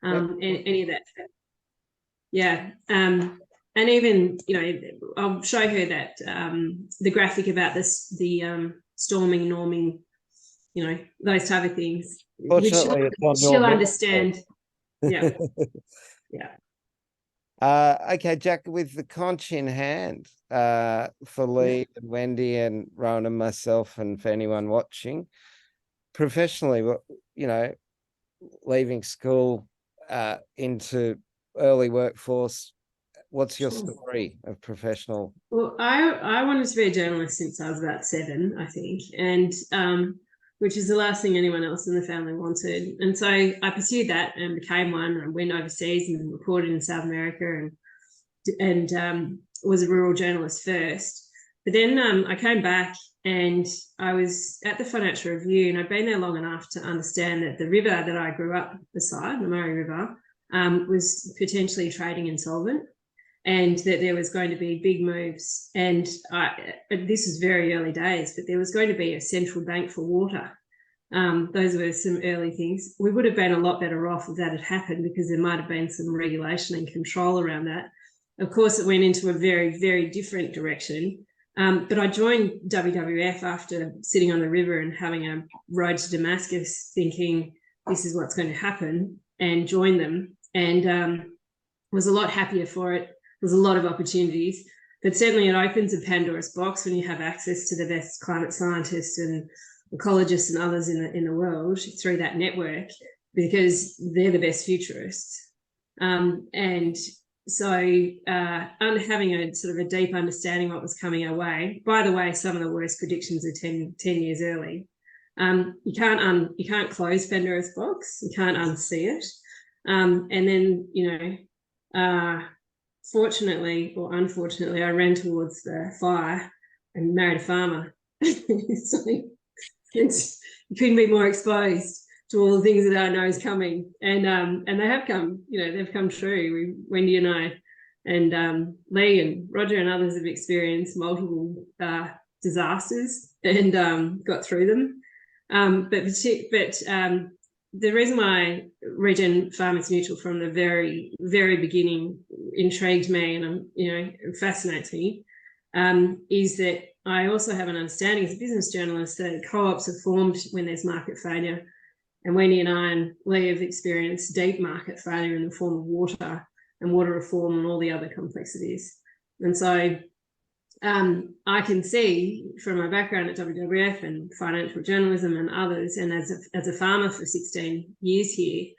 any of that. Yeah. And even, I'll show her that the graphic about the storming, norming, those type of things. Fortunately, she'll understand. Yeah. Yeah. Okay, Jack, with the conch in hand, for Lee and Wendy and Rowan and myself, and for anyone watching, professionally, leaving school into early workforce, what's your story of professional? Well, I wanted to be a journalist since I was about 7, I think, and which is the last thing anyone else in the family wanted. And so I pursued that and became one. I went overseas and reported in South America and was a rural journalist first. But then I came back and I was at the Financial Review, and I'd been there long enough to understand that the river that I grew up beside, the Murray River, was potentially trading insolvent, and that there was going to be big moves. And this was very early days, but there was going to be a central bank for water. Those were some early things. We would have been a lot better off if that had happened, because there might have been some regulation and control around that. Of course, it went into a very, very different direction. But I joined WWF after sitting on the river and having a road to Damascus, thinking this is what's going to happen, and joined them, and was a lot happier for it. There's a lot of opportunities, but certainly it opens a Pandora's box when you have access to the best climate scientists and ecologists and others in the world through that network, because they're the best futurists. And so having a sort of a deep understanding what was coming our way. By the way, some of the worst predictions are 10 years early. You can't close Pandora's box. You can't unsee it. And then, fortunately or unfortunately, I ran towards the fire and married a farmer. So you couldn't be more exposed to all the things that I know is coming, and they have come. They've come true. Wendy and I, and Lee and Roger and others have experienced multiple disasters and got through them. But the reason why Regen Farmers Mutual from the very, very beginning intrigued me and it fascinates me, is that I also have an understanding as a business journalist that co-ops are formed when there's market failure. And Wendy and I and Lee have experienced deep market failure in the form of water and water reform and all the other complexities. And so I can see from my background at WWF and financial journalism and others, and as a farmer for 16 years here,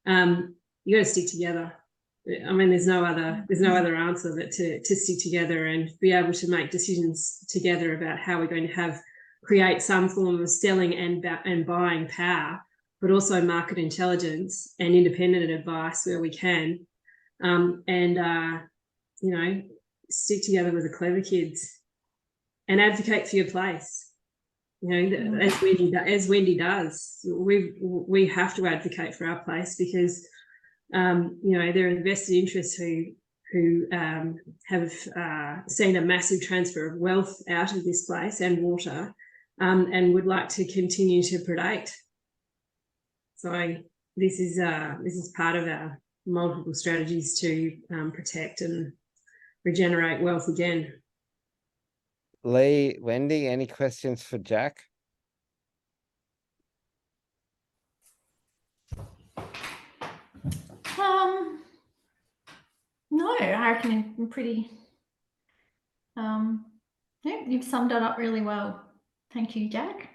you got to stick together. I mean, there's no other answer but to stick together and be able to make decisions together about how we're going to create some form of selling and buying power, but also market intelligence and independent advice where we can, stick together with the clever kids and advocate for your place. As Wendy does, we have to advocate for our place, because there are vested interests who have seen a massive transfer of wealth out of this place and water, and would like to continue to predate. So this is part of our multiple strategies to protect and regenerate wealth again. Lee, Wendy, any questions for Jack? No, I reckon I'm pretty. You've summed it up really well. Thank you, Jack.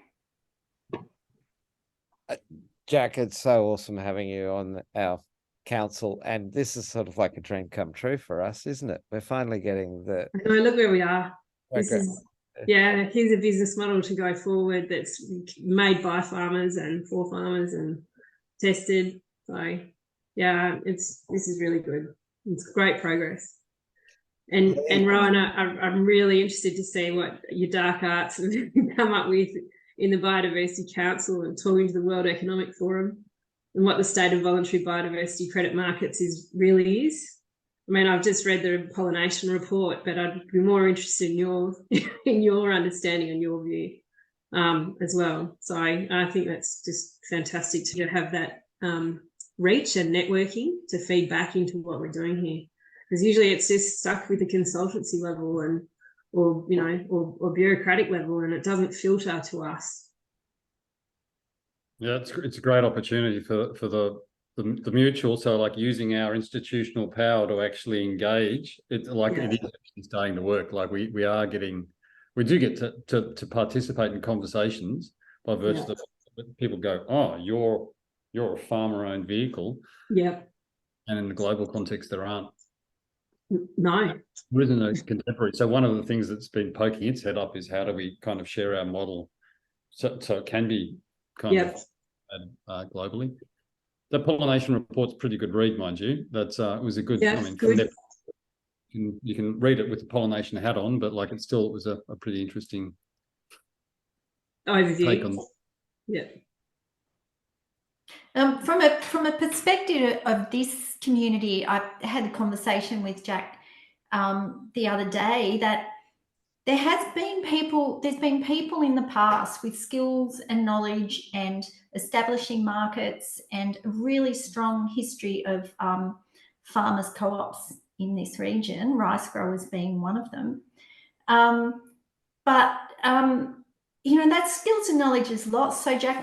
Jack, it's so awesome having you on our council, and this is sort of like a dream come true for us, isn't it? We're finally getting the. Look where we are. Here's a business model to go forward that's made by farmers and for farmers and tested. So yeah, this is really good. It's great progress. And Rowan, I'm really interested to see what your dark arts have come up with in the Biodiversity Council and talking to the World Economic Forum, and what the state of voluntary biodiversity credit markets really is. I mean, I've just read the pollination report, but I'd be more interested in your understanding and your view as well. So I think that's just fantastic to have that reach and networking to feed back into what we're doing here. Because usually it's just stuck with the consultancy level and or bureaucratic level, and it doesn't filter to us. Yeah, it's a great opportunity for the mutual. So like using our institutional power to actually engage. It is actually starting to work. Like we do get to participate in conversations by virtue of people go, oh, you're a farmer-owned vehicle. Yeah. And in the global context, there aren't. No. There isn't a contemporary. So one of the things that's been poking its head up is how do we kind of share our model so it can be kind of globally. The pollination report's pretty good read, mind you. That's it was a good. Yeah, I mean, good. You can read it with the pollination hat on, but like it was a pretty interesting overview. Take on. Yeah. From a perspective of this community, I had a conversation with Jack the other day that there's been people in the past with skills and knowledge and establishing markets and a really strong history of farmers co-ops in this region, rice growers being one of them. But that skills and knowledge is lost. So Jack,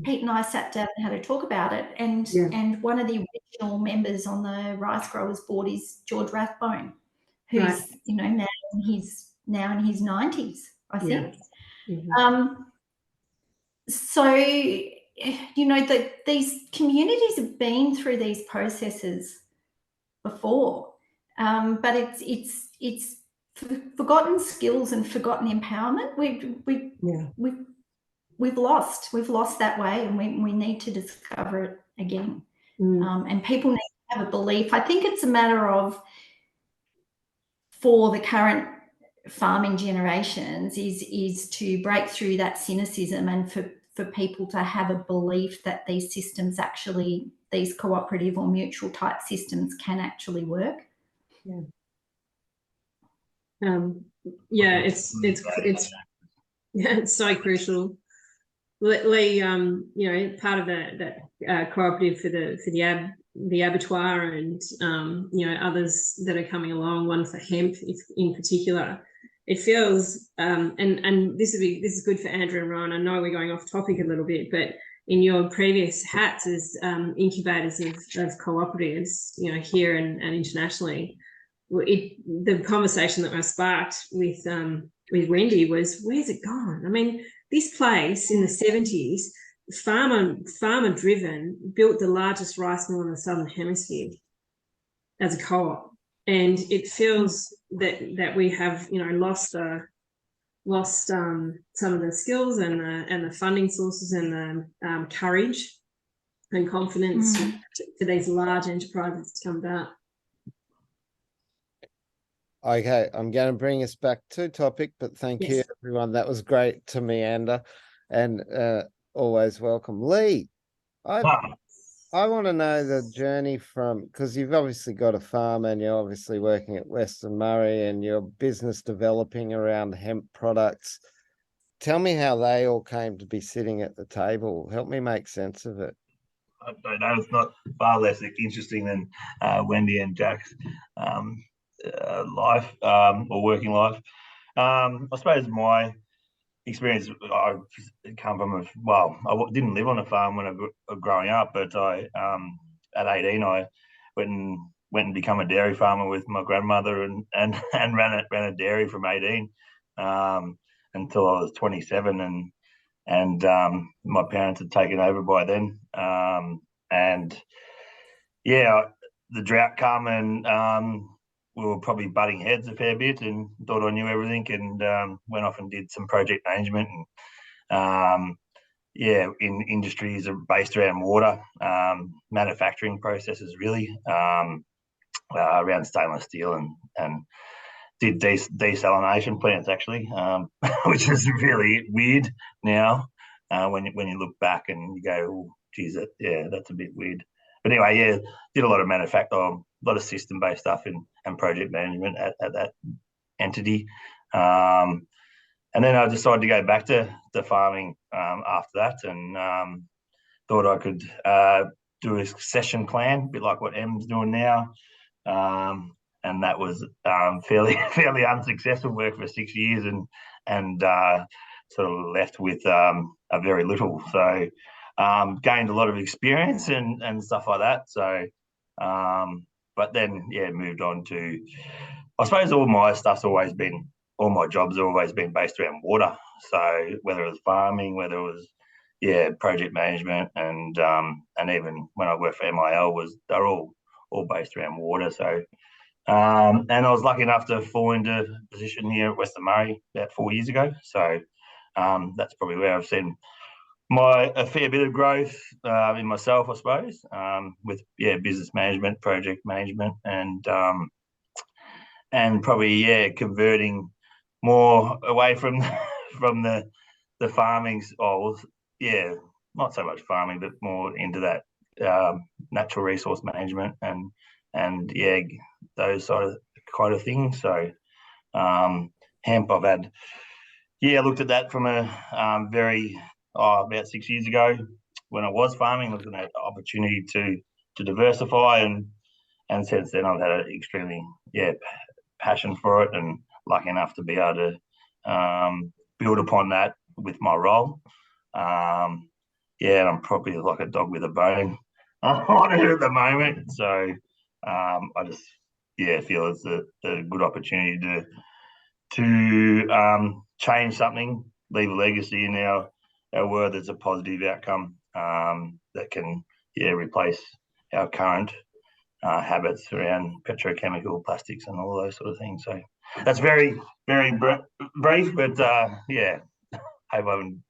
Pete and I sat down and had a talk about it, and one of the original members on the Rice Growers Board is George Rathbone, who's now in his 90s, I think. Yeah. Mm-hmm. So that these communities have been through these processes before, but it's forgotten skills and forgotten empowerment. We've lost that way, and we need to discover it again. And people need to have a belief. I think it's a matter of, for the current farming generations, is to break through that cynicism and for people to have a belief that these systems these cooperative or mutual type systems can actually work. It's so crucial. Lee, part of that cooperative for the abattoir and others that are coming along, one for hemp in particular. It feels and this is good for Andrew and Ron. I know we're going off topic a little bit, but in your previous hats as incubators of cooperatives, here and internationally, the conversation that I sparked with Wendy was, where's it gone? I mean, this place in the 70s, farmer driven, built the largest rice mill in the Southern Hemisphere as a co-op, and it feels that we have lost some of the skills and the funding sources and the courage and confidence for these large enterprises to come about. Okay, I'm going to bring us back to topic, but thank you, everyone. That was great to meander, and always welcome. Lee, I want to know the journey from, because you've obviously got a farm and you're obviously working at Western Murray and your business developing around hemp products. Tell me how they all came to be sitting at the table. Help me make sense of it. I don't know. It's not far less interesting than Wendy and Jack's life or working life. I suppose my experience, I come from I didn't live on a farm when I was growing up, but I at 18 I went and become a dairy farmer with my grandmother and ran a dairy from 18 until I was 27, and my parents had taken over by then, and the drought come and we were probably butting heads a fair bit and thought I knew everything, and went off and did some project management and in industries are based around water, manufacturing processes really, around stainless steel and did desalination plants actually, which is really weird now when you look back and you go, oh, geez, that's a bit weird. But anyway, did a lot of a lot of system-based stuff and project management at that entity. And then I decided to go back to farming after that, and thought I could do a succession plan, a bit like what Em's doing now. And that was fairly unsuccessful. Worked for 6 years and sort of left with a very little. So gained a lot of experience and stuff like that. So but then moved on to, I suppose all my jobs have always been based around water. So whether it was farming, whether it was project management, and even when I worked for MIL, they're all based around water. So and I was lucky enough to fall into a position here at Western Murray about 4 years ago. So that's probably where I've seen a fair bit of growth in myself, I suppose, with business management, project management, and probably converting more away from the farming. Not so much farming, but more into that natural resource management and those kind of things. So hemp, I've had looked at that from a about 6 years ago when I was farming, looking at opportunity to diversify, and since then I've had an extremely passion for it, and lucky enough to be able to build upon that with my role. And I'm probably like a dog with a bone on it at the moment. So I just feel it's a good opportunity to change something, leave a legacy in our world that's a positive outcome that can replace our current habits around petrochemical, plastics, and all those sort of things. So that's very, very brief, but hope I haven't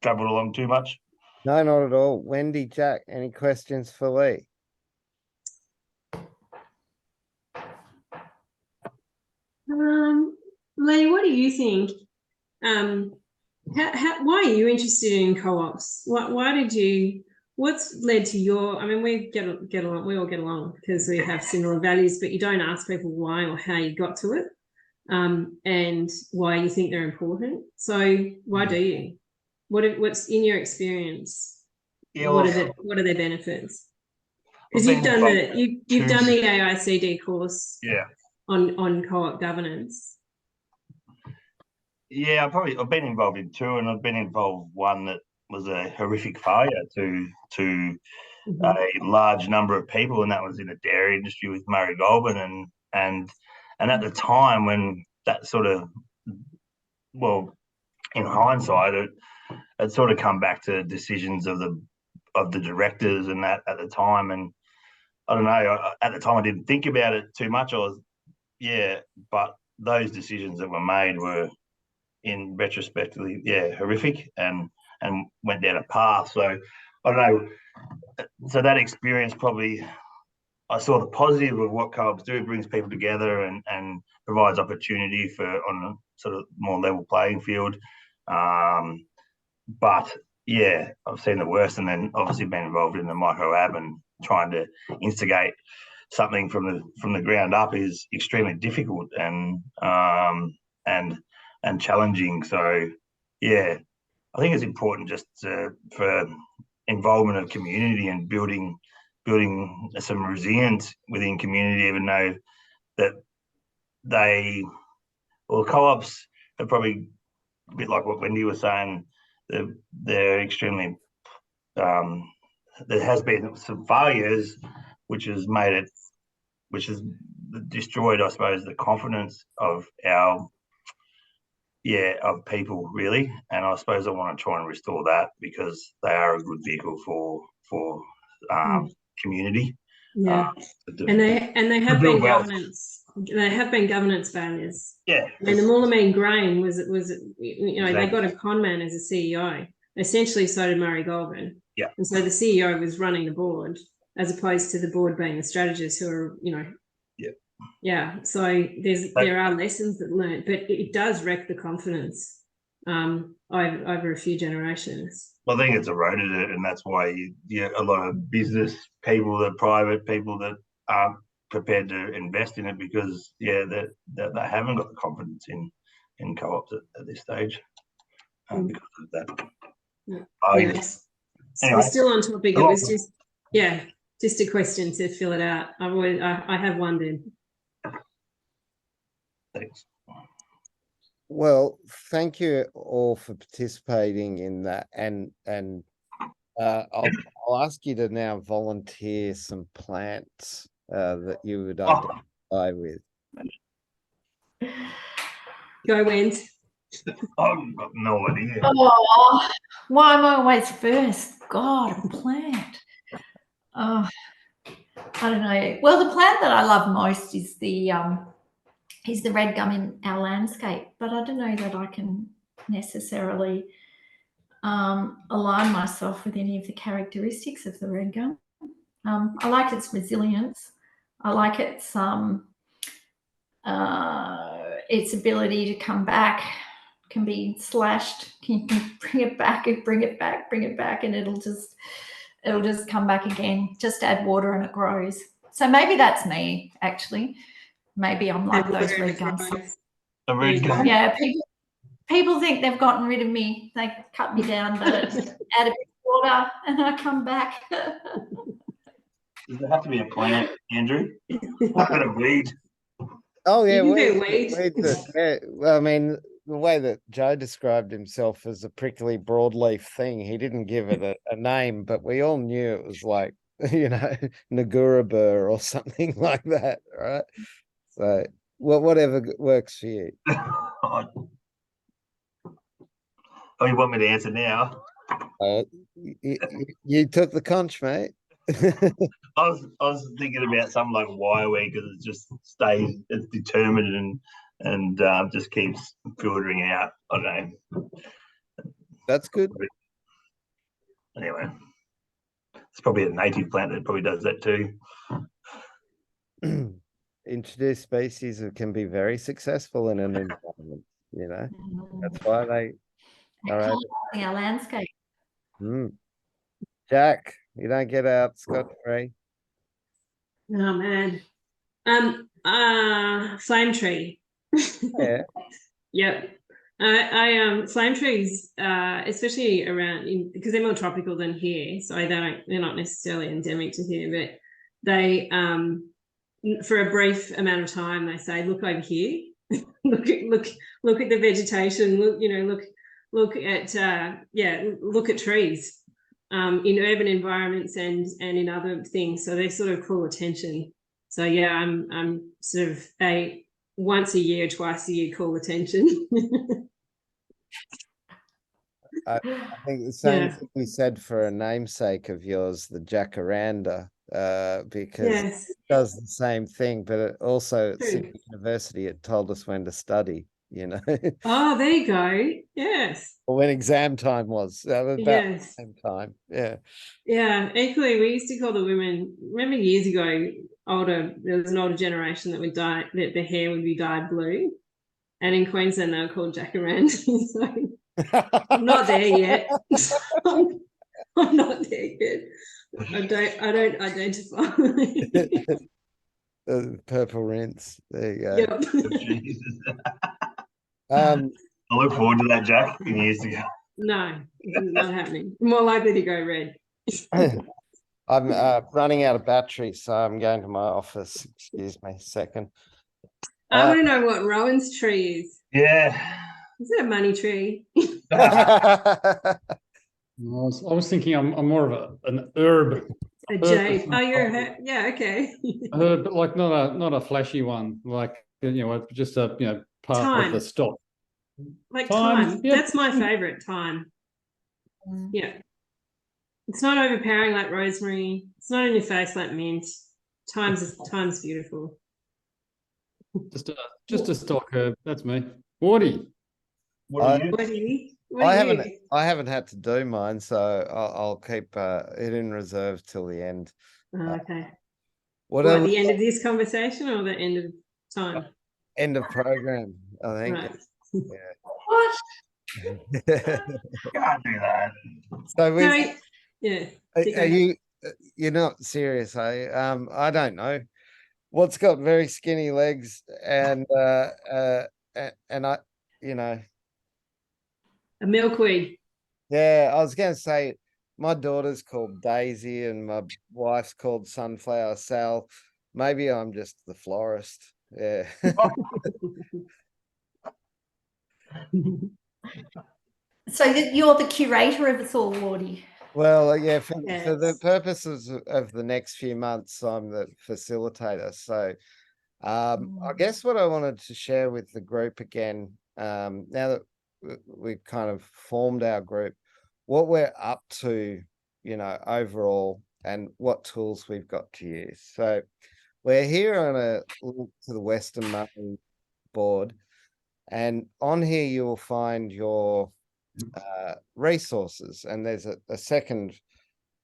travelled along too much. No, not at all. Wendy, Jack, any questions for Lee? Lee, what do you think? Why are you interested in co-ops? What's led to your? I mean, we get along. We all get along because we have similar values, but you don't ask people why or how you got to it, and why you think they're important. So why do you? What's in your experience? What are their benefits? Because you've done the AICD course. On co-op governance. I've been involved in two, and I've been involved one that was a horrific failure to a large number of people, and that was in the dairy industry with Murray Goulburn, and at the time when that sort of, well, in hindsight, it sort of come back to decisions of the directors and that at the time, and I don't know, at the time I didn't think about it too much. But those decisions that were made were, in retrospectively, horrific, and went down a path. So I don't know. So that experience, probably, I saw the positive of what co-ops do. It brings people together and provides opportunity on a sort of more level playing field. But I've seen the worst, and then obviously been involved in the micro ab and trying to instigate something from the ground up is extremely difficult and challenging. So I think it's important just for involvement of community and building some resilience within community, even though that co-ops are probably a bit like what Wendy was saying. They're extremely there has been some failures which has destroyed, I suppose, the confidence of of people, really. And I suppose I want to try and restore that, because they are a good vehicle for community. And they have been governance. They have been governance failures. And the Moolameen Grain was exactly. They got a con man as a CEO. Essentially, so did Murray Goulburn. And so the CEO was running the board, as opposed to the board being the strategists who are, So there are lessons that learned, but it does wreck the confidence over a few generations. Well, I think it's eroded it, and that's why a lot of business people, the private people that aren't prepared to invest in it, because that they haven't got the confidence in co-ops at this stage because of that. So anyway, we're still on topic. It was just just a question to fill it out. I have wondered. Thanks. Well, thank you all for participating in that, and I'll ask you to now volunteer some plants that you would identify with. Go, Wenz. I've got no idea. Oh, why am I always first? God, a plant. Oh, I don't know. Well, the plant that I love most is the red gum in our landscape, but I don't know that I can necessarily align myself with any of the characteristics of the red gum. I like its resilience. I like its ability to come back. Can be slashed. Can you bring it back, and it'll just come back again. Just add water and it grows. So maybe that's me, actually. Maybe I'm like those red gums. The red gum. Yeah, people think they've gotten rid of me. They cut me down, but add a bit of water and I come back. Does there have to be a plant, Andrew? What about a weed? Oh yeah, You can do weeds, yeah. Well, I mean, the way that Joe described himself as a prickly broadleaf thing, he didn't give it a name, but we all knew it was like, Nagura burr or something like that, right? So, whatever works for you. Oh, you want me to answer now? You took the conch, mate. I was thinking about something like wireweed because it just stays, it's determined and just keeps filtering out. I don't know. That's good. Anyway, it's probably a native plant that probably does that too. Introduced species that can be very successful in an environment. That's why they are able. Our landscape. Jack, you don't get out scot-free. Oh man. Flame tree. Yeah. Yep. I flame trees, especially around because they're more tropical than here, so they're not necessarily endemic to here, but they for a brief amount of time they say, look over here, look at the vegetation, look at trees in urban environments and in other things, so they sort of call attention. So yeah, I'm sort of a once a year, twice a year call attention. I think the same thing you said for a namesake of yours, the jacaranda, because it does the same thing, but it also at Sydney University, it told us when to study, Oh, there you go. Yes. Or when exam time was. About the same time. Yeah. Yeah. Equally, we used to call the women, remember years ago, there was an older generation that would dye, that their hair would be dyed blue. And in Queensland, they were called jacarandas. So I'm not there yet. I'm not there yet. I don't identify. Purple rinse. There you go. Yep. I look forward to that, Jack, in years to go. No, not happening. More likely to go red. I'm running out of battery, so I'm going to my office. Excuse me a second. I want to know what Rowan's tree is. Yeah. Is it a money tree? I was thinking I'm more of an herb. A jade. Oh, yeah, okay. But like not a flashy one, like just a part of the stock. Like thyme. Yep. That's my favorite, thyme. Yeah. It's not overpowering like rosemary. It's not in your face like mint. Thyme's beautiful. Just a stock herb. That's me. Wardy. What are you? I haven't had to do mine, so I'll keep it in reserve till the end. Okay. Whatever. The end of this conversation or the end of time? End of program, I think. Right. Yeah. What? Can't do that. So yeah. You're not serious, I don't know. What's got very skinny legs and I A milkweed. Yeah, I was going to say my daughter's called Daisy and my wife's called Sunflower Sal. Maybe I'm just the florist. Yeah. So you're the curator of us all, Wardy. Well, yeah, for the Yes. purposes of the next few months, I'm the facilitator. So I guess what I wanted to share with the group again, now that we've kind of formed our group, what we're up to, overall, and what tools we've got to use. So we're here on a link to the Western Murray board, and on here you will find your resources, and there's a second.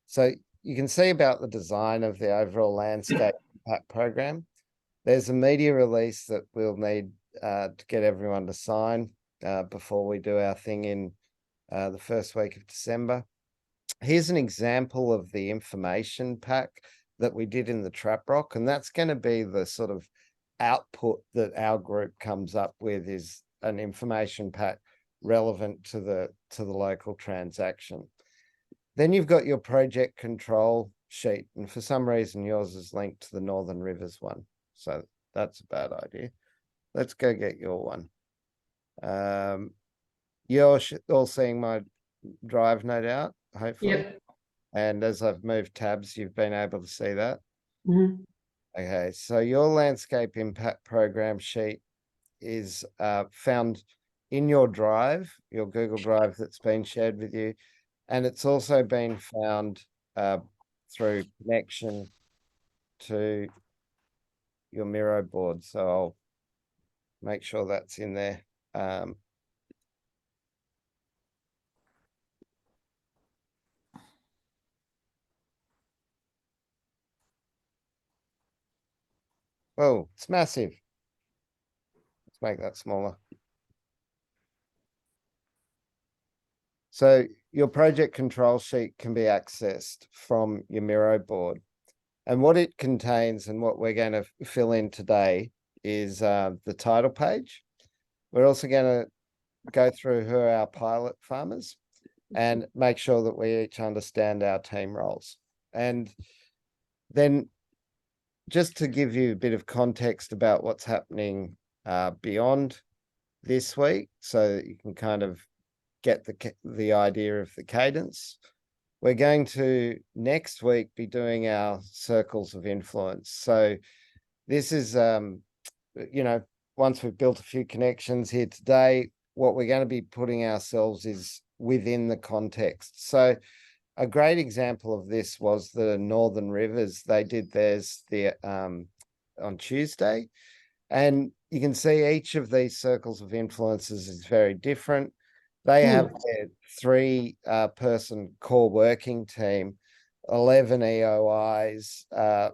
So you can see about the design of the overall landscape impact program. There's a media release that we'll need to get everyone to sign before we do our thing in the first week of December. Here's an example of the information pack that we did in the Trap Rock, and that's going to be the sort of output that our group comes up with, is an information pack relevant to the local transaction. Then you've got your project control sheet, and for some reason yours is linked to the Northern Rivers one. So that's a bad idea. Let's go get your one. You're all seeing my drive, no doubt, hopefully. Yep. And as I've moved tabs, you've been able to see that. Mhm. Okay, so your landscape impact program sheet is found in your drive, your Google Drive that's been shared with you. And it's also been found through connection to your Miro board. So I'll make sure that's in there. Oh, it's massive. Let's make that smaller. So your project control sheet can be accessed from your Miro board. And what it contains and what we're going to fill in today is the title page. We're also going to go through who are our pilot farmers and make sure that we each understand our team roles. And then just to give you a bit of context about what's happening beyond this week, so that you can kind of get the idea of the cadence. We're going to next week be doing our circles of influence. So this is, once we've built a few connections here today, what we're going to be putting ourselves is within the context. So a great example of this was the Northern Rivers. They did theirs on Tuesday, and you can see each of these circles of influences is very different. They have their 3-person core working team, 11 EOIs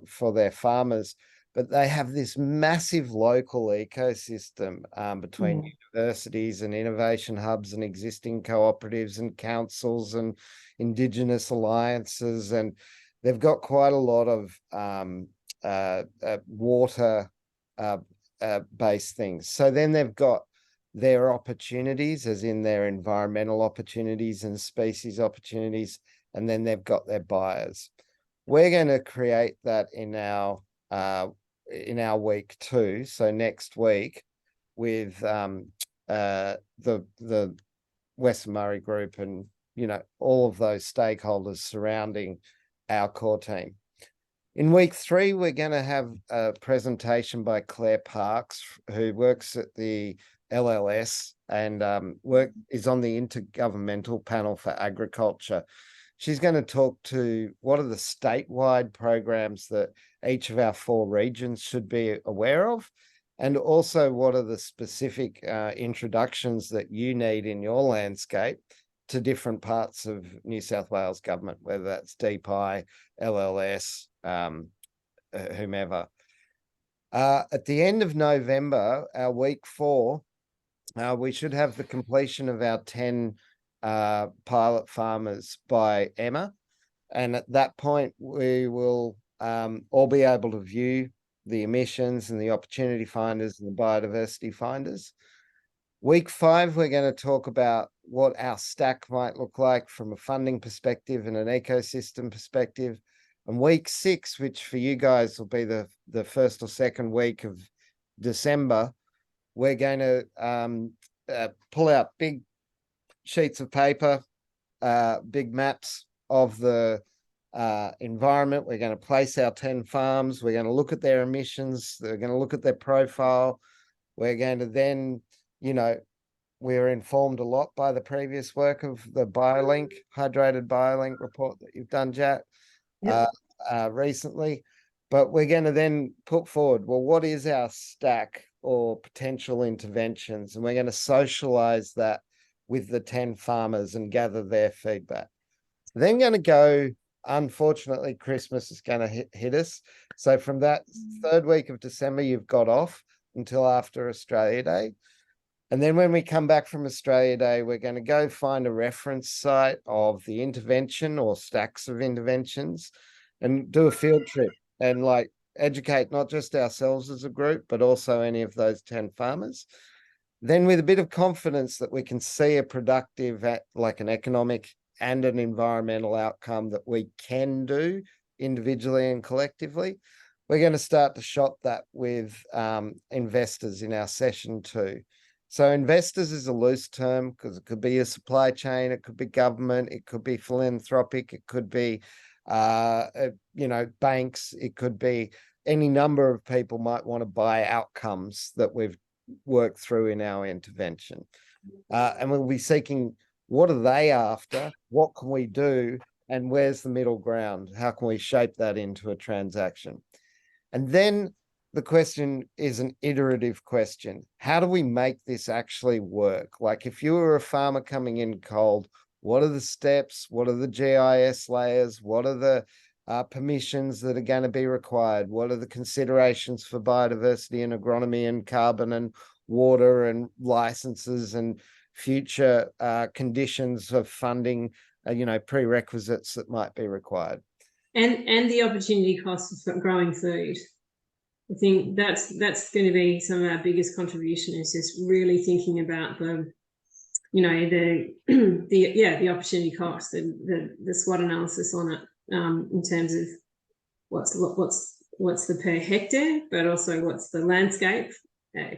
for their farmers, but they have this massive local ecosystem between universities and innovation hubs and existing cooperatives and councils and Indigenous alliances. And they've got quite a lot of water based things. So then they've got their opportunities, as in their environmental opportunities and species opportunities, and then they've got their buyers. We're going to create that in our week 2, so next week, with the Western Murray group and all of those stakeholders surrounding our core team. In week 3, we're going to have a presentation by Claire Parks, who works at the LLS and is on the Intergovernmental Panel for Agriculture. She's going to talk to what are the statewide programs that each of our 4 regions should be aware of, and also what are the specific introductions that you need in your landscape to different parts of New South Wales government, whether that's DPI, LLS, whomever. At the end of November, our week 4, we should have the completion of our 10 pilot farmers by Emma. And at that point, we will all be able to view the emissions and the opportunity finders and the biodiversity finders. Week 5, we're going to talk about what our stack might look like from a funding perspective and an ecosystem perspective. And week 6, which for you guys will be the first or second week of December, we're going to pull out big sheets of paper, big maps of the environment. We're going to place our 10 farms. We're going to look at their emissions. We're going to look at their profile. We're going to then, you know, we're informed a lot by the previous work of the BioLink, hydrated BioLink report that you've done, Jack, recently. But we're going to then put forward, well, what is our stack or potential interventions? And we're going to socialize that with the 10 farmers and gather their feedback. Then going to go, unfortunately, Christmas is going to hit us. So from that third week of December, you've got off until after Australia Day. And then when we come back from Australia Day, we're going to go find a reference site of the intervention or stacks of interventions and do a field trip and like educate not just ourselves as a group, but also any of those 10 farmers. Then with a bit of confidence that we can see a productive, like an economic and an environmental outcome that we can do individually and collectively, we're going to start to shop that with investors in our session 2. So investors is a loose term because it could be a supply chain, it could be government, it could be philanthropic, it could be, you know, banks, it could be any number of people might want to buy outcomes that we've worked through in our intervention. And we'll be seeking, what are they after? What can we do? And where's the middle ground? How can we shape that into a transaction? And then the question is an iterative question. How do we make this actually work? Like if you were a farmer coming in cold, what are the steps? What are the GIS layers? What are the permissions that are going to be required? What are the considerations for biodiversity and agronomy and carbon and water and licenses and future conditions of funding, you know, prerequisites that might be required? And the opportunity costs of growing food. I think that's going to be some of our biggest contribution, is just really thinking about the, you know, the opportunity cost, the SWOT analysis on it, in terms of what's the per hectare, but also what's the landscape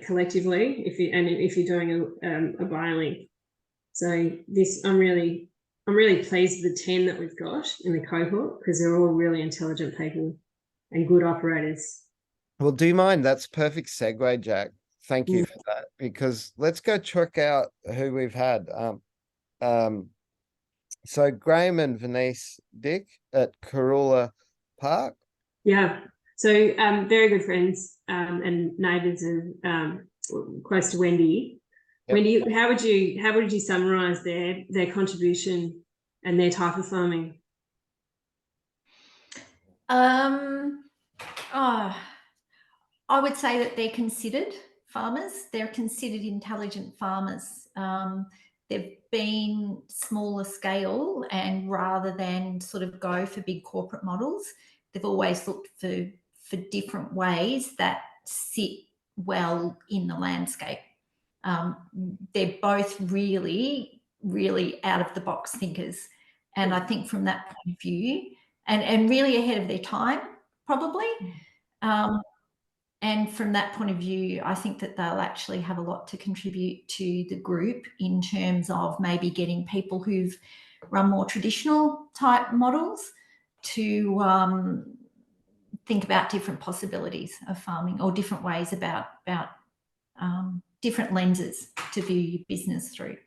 collectively if you're doing a BioLink. So I'm really pleased with the 10 that we've got in the cohort, because they're all really intelligent people and good operators. Well, do you mind? That's perfect segue, Jack. Thank you for that, because let's go check out who we've had. So Graham and Venice Dick at Karula Park. Yeah. So very good friends and neighbours, and close to Wendy. Yep. Wendy, how would you summarise their contribution and their type of farming? I would say that they're considered farmers. They're considered intelligent farmers. They've been smaller scale, and rather than sort of go for big corporate models, they've always looked for different ways that sit well in the landscape. They're both really, really out of the box thinkers. And I think from that point of view, and really ahead of their time, probably. And from that point of view, I think that they'll actually have a lot to contribute to the group in terms of maybe getting people who've run more traditional type models to think about different possibilities of farming, or different ways about different lenses to view your business through.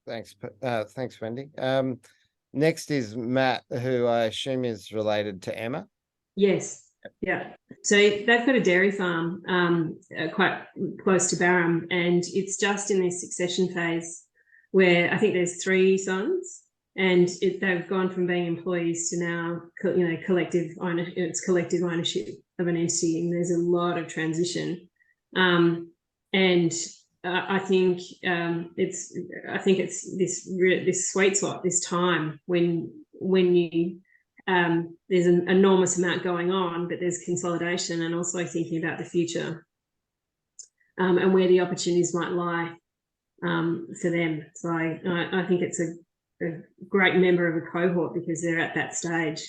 Thanks, Wendy. Next is Matt, who I assume is related to Emma. Yes. Yeah. So they've got a dairy farm quite close to Barham, and it's just in this succession phase where I think there's 3 sons, and they've gone from being employees to now, you know, collective ownership of an entity, and there's a lot of transition. And I think it's this sweet spot, this time when you there's an enormous amount going on, but there's consolidation, and also thinking about the future and where the opportunities might lie. for them. So I think it's a great member of a cohort because they're at that stage.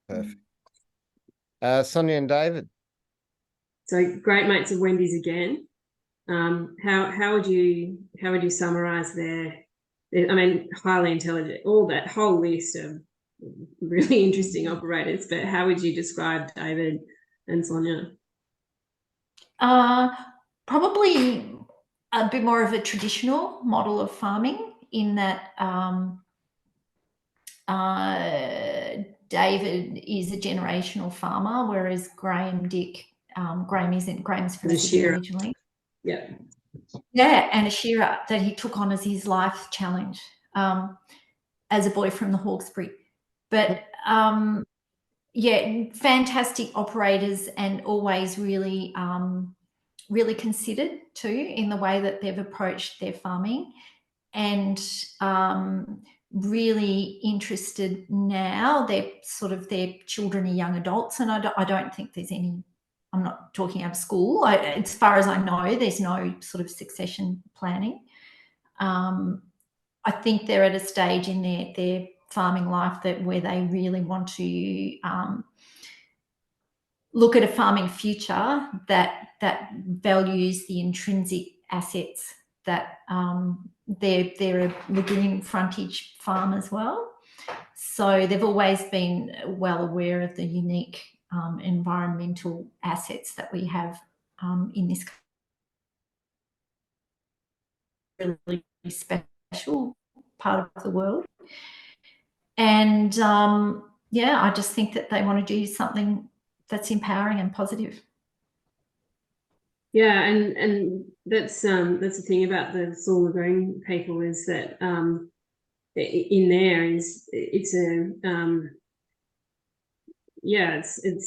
Perfect. Sonia and David. So great mates of Wendy's again. How would you summarize their, I mean, highly intelligent, all that whole list of really interesting operators, but how would you describe David and Sonia? Probably a bit more of a traditional model of farming in that David is a generational farmer, whereas Graham Graham's from Sydney originally. Yeah. Yeah, and a shearer that he took on as his life challenge as a boy from the Hawkesbury. But yeah, fantastic operators and always really really considered too in the way that they've approached their farming, and really interested now. They're their children are young adults, and I don't think there's any, I'm not talking out of school. As far as I know, there's no sort of succession planning. I think they're at a stage in their farming life where they really want to look at a farming future that values the intrinsic assets, that they're a lagoon frontage farm as well. So they've always been well aware of the unique environmental assets that we have in this really special part of the world. And yeah, I just think that they want to do something that's empowering and positive. Yeah, and that's the thing about the Sewell Lagoon people, is that in there is it's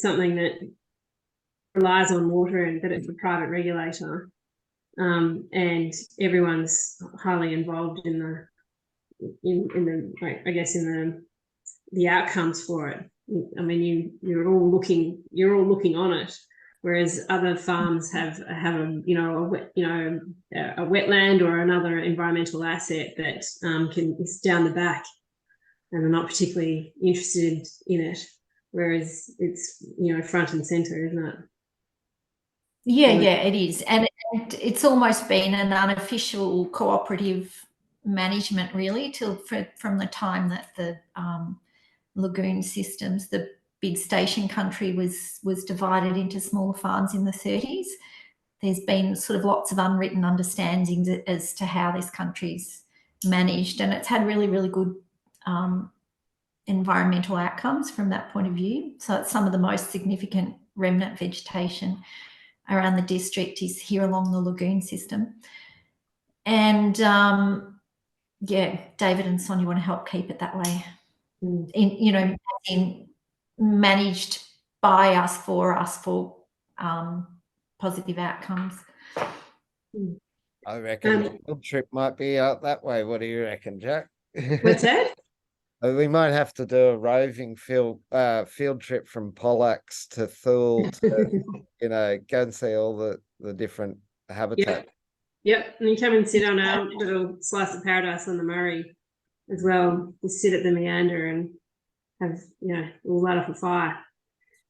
something that relies on water, but it's a private regulator, and everyone's highly involved in the outcomes for it. I mean, you're all looking on it, whereas other farms have a wetland or another environmental asset that is down the back, and are not particularly interested in it. Whereas it's front and center, isn't it? Yeah, it is, and it's almost been an unofficial cooperative management really from the time that the lagoon systems, the big station country, was divided into smaller farms in the 30s. There's been sort of lots of unwritten understandings as to how this country's managed, and it's had really, really good environmental outcomes from that point of view. So it's some of the most significant remnant vegetation around the district is here along the lagoon system. And yeah, David and Sonia want to help keep it that way. In managed by us for positive outcomes. I reckon the field trip might be out that way. What do you reckon, Jack? What's that? We might have to do a roving field trip from Pollux to Thule to go and see all the different habitat. Yep, and you come and sit on our little slice of paradise on the Murray as well. Just sit at the meander and have we'll light up a fire.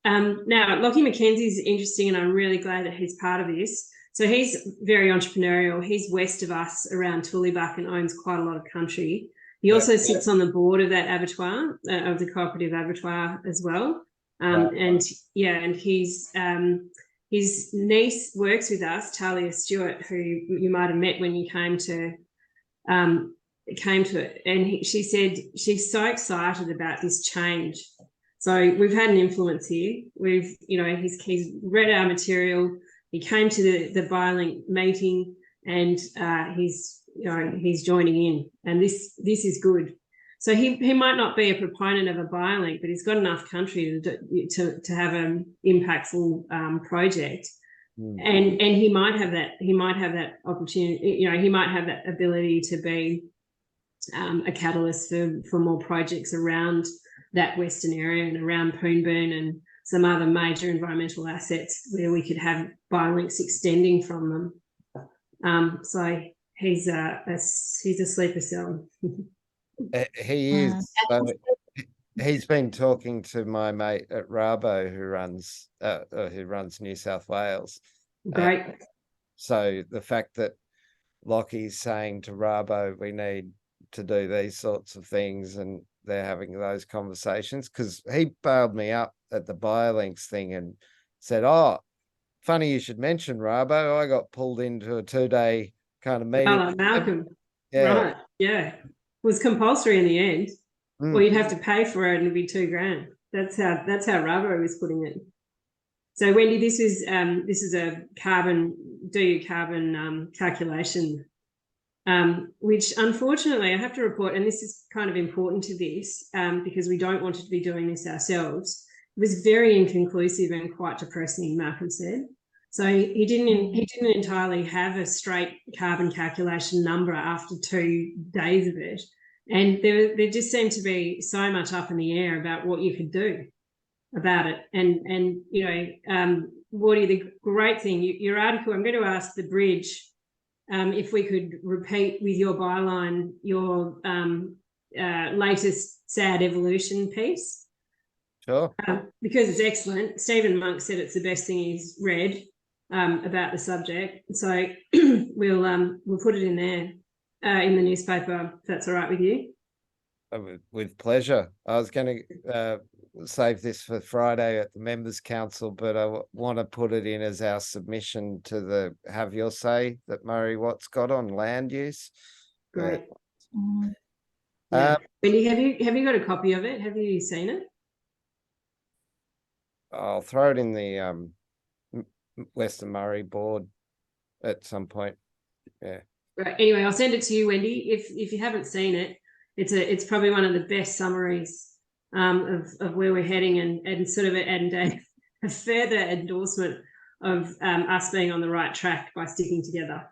Now Lockie McKenzie's interesting, and I'm really glad that he's part of this. So he's very entrepreneurial. He's west of us around Tullibuk and owns quite a lot of country. He also sits on the board of that abattoir, of the cooperative abattoir as well. And his niece works with us, Talia Stewart, who you might have met when you came to it. And she said she's so excited about this change. So we've had an influence here. He's read our material. He came to the BioLink meeting, and he's joining in, and this is good. So he might not be a proponent of a BioLink, but he's got enough country to have an impactful project, and he might have that opportunity. He might have that ability to be a catalyst for more projects around that western area and around Poonburn and some other major environmental assets where we could have BioLinks extending from them. So he's a sleeper cell. He is. So he's been talking to my mate at Rabo who runs New South Wales. Great. So the fact that Lockie's saying to Rabo, we need to do these sorts of things, and they're having those conversations, because he bailed me up at the BioLinks thing and said, oh, funny you should mention Rabo. I got pulled into a 2-day kind of meeting. Oh, Malcolm. Yeah. Right. Yeah. It was compulsory in the end. Mm. Or you'd have to pay for it and it'd be $2,000. That's how Rabo was putting it. So Wendy, this is a carbon calculation, which unfortunately I have to report, and this is kind of important to this, because we don't want to be doing this ourselves. It was very inconclusive and quite depressing, Malcolm said. So he didn't entirely have a straight carbon calculation number after 2 days of it. And there just seemed to be so much up in the air about what you could do about it. And you know, Woody, the great thing, your article, I'm going to ask the Bridge if we could repeat with your byline your latest sad evolution piece. Sure. Because it's excellent. Stephen Monk said it's the best thing he's read about the subject. So we'll put it in there in the newspaper, if that's all right with you. With pleasure. I was going to save this for Friday at the Members Council, but I want to put it in as our submission to the Have Your Say that Murray Watts got on land use. Great. Yeah. Wendy, have you got a copy of it? Have you seen it? I'll throw it in the Western Murray board at some point. Yeah. Right. Anyway, I'll send it to you, Wendy. If you haven't seen it, it's probably one of the best summaries of where we're heading, and sort of a further endorsement of us being on the right track by sticking together.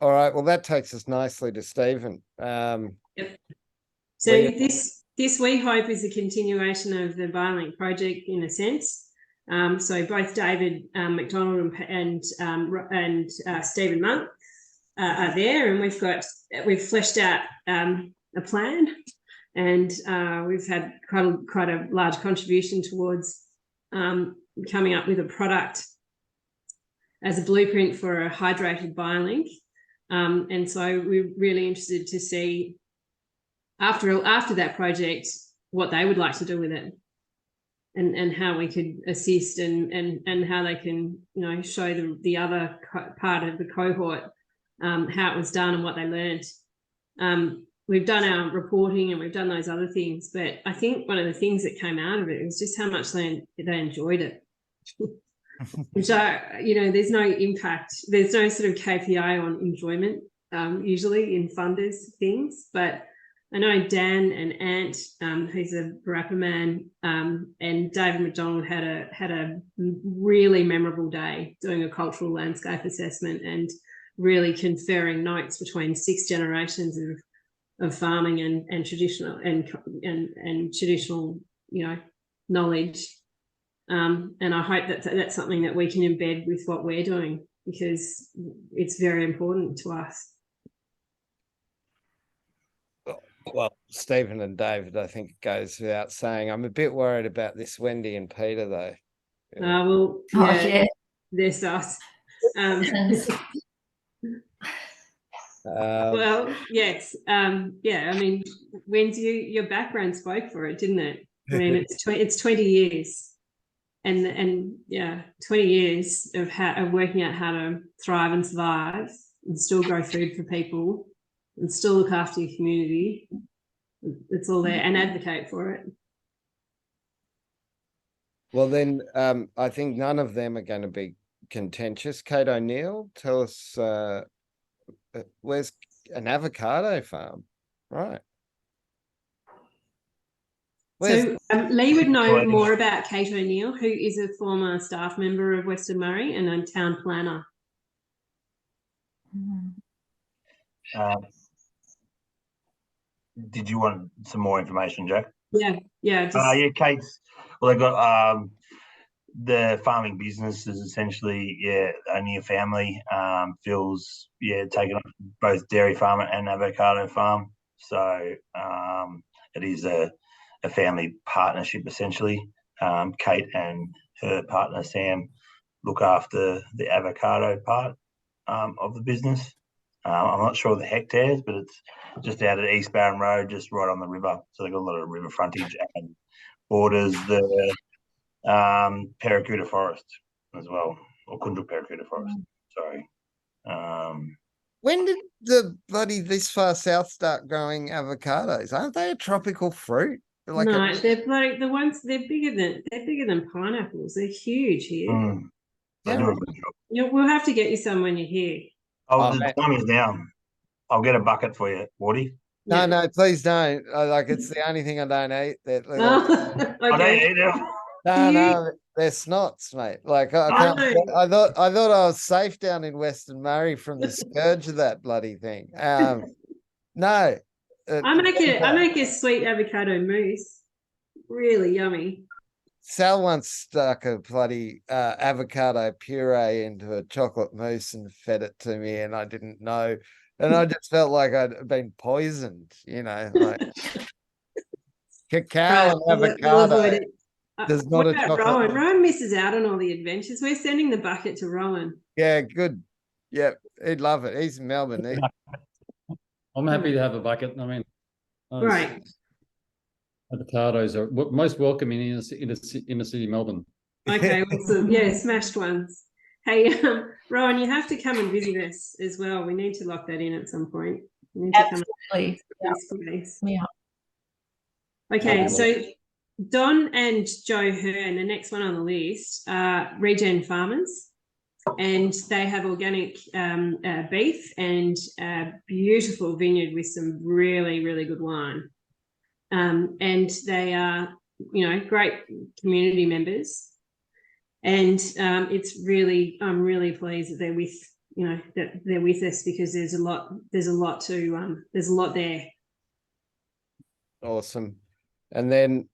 All right. Well, that takes us nicely to Stephen. Yep. So this we hope is a continuation of the BioLink project in a sense. So both David McDonald and Stephen Monk are there, and we've fleshed out a plan, and we've had quite a large contribution towards coming up with a product as a blueprint for a hydrated BioLink. And so we're really interested to see after that project what they would like to do with it, and how we could assist, and how they can, you know, show the other part of the cohort how it was done and what they learned. We've done our reporting and we've done those other things, but I think one of the things that came out of it was just how much they enjoyed it. Which you know, there's no impact, there's no sort of KPI on enjoyment usually in funders things, but I know Dan and Ant, who's a Barappa man, and David McDonald had a really memorable day doing a cultural landscape assessment and really conferring notes between 6 generations of farming and traditional and traditional, you know, knowledge. And I hope that that's something that we can embed with what we're doing, because it's very important to us. Well, Stephen and David, I think it goes without saying. I'm a bit worried about this Wendy and Peter, though. Yeah. Well, yeah, they're sus. Well, yes. Yeah, I mean, Wendy, your background spoke for it, didn't it? I mean, it's 20 years. And yeah, 20 years of working out how to thrive and survive and still grow food for people and still look after your community. It's all there, and advocate for it. Well, then I think none of them are going to be contentious. Kate O'Neill, tell us, where's an avocado farm? Right. So Lee would know more about Kate O'Neill, who is a former staff member of Western Murray and a town planner. Did you want some more information, Jack? Yeah. Yeah, Kate's. Well, they've got the farming business is essentially, only a family. Phil's, taken on both dairy farm and avocado farm. So it is a family partnership essentially. Kate and her partner Sam look after the avocado part of the business. I'm not sure of the hectares, but it's just out at East Barron Road, just right on the river. So they've got a lot of river frontage and borders the Paracuda Forest as well, or Kundra Paracuda Forest. Sorry. When did the bloody this far south start growing avocados? Aren't they a tropical fruit? Like no, they're like the ones. They're bigger than pineapples. They're huge here. They do a good job. We'll have to get you some when you're here. Oh, the time is now. I'll get a bucket for you, Woody. No, please don't. Like it's the only thing I don't eat. That Oh, okay. I don't eat them. no, they're snots, mate. Like I can't. I thought I was safe down in Western Murray from the scourge of that bloody thing. No. I make a sweet avocado mousse. Really yummy. Sal once stuck a bloody avocado puree into a chocolate mousse and fed it to me, and I didn't know. And I just felt like I'd been poisoned, like cacao and avocado. There's not a chocolate. Rowan. Rowan misses out on all the adventures. We're sending the bucket to Rowan. Yeah, good. Yeah, he'd love it. He's in Melbourne. I'm happy to have a bucket. I mean, right. Avocados are most welcome in inner city Melbourne. Okay, awesome. Yeah, smashed ones. Hey, Rowan, you have to come and visit us as well. We need to lock that in at some point. Absolutely. Yeah. Okay, so Don and Joe Hearn, the next one on the list, are regen farmers, and they have organic beef and a beautiful vineyard with some really, really good wine. And they are, great community members. And it's really, I'm really pleased that they're with us, because there's a lot there. Awesome. And then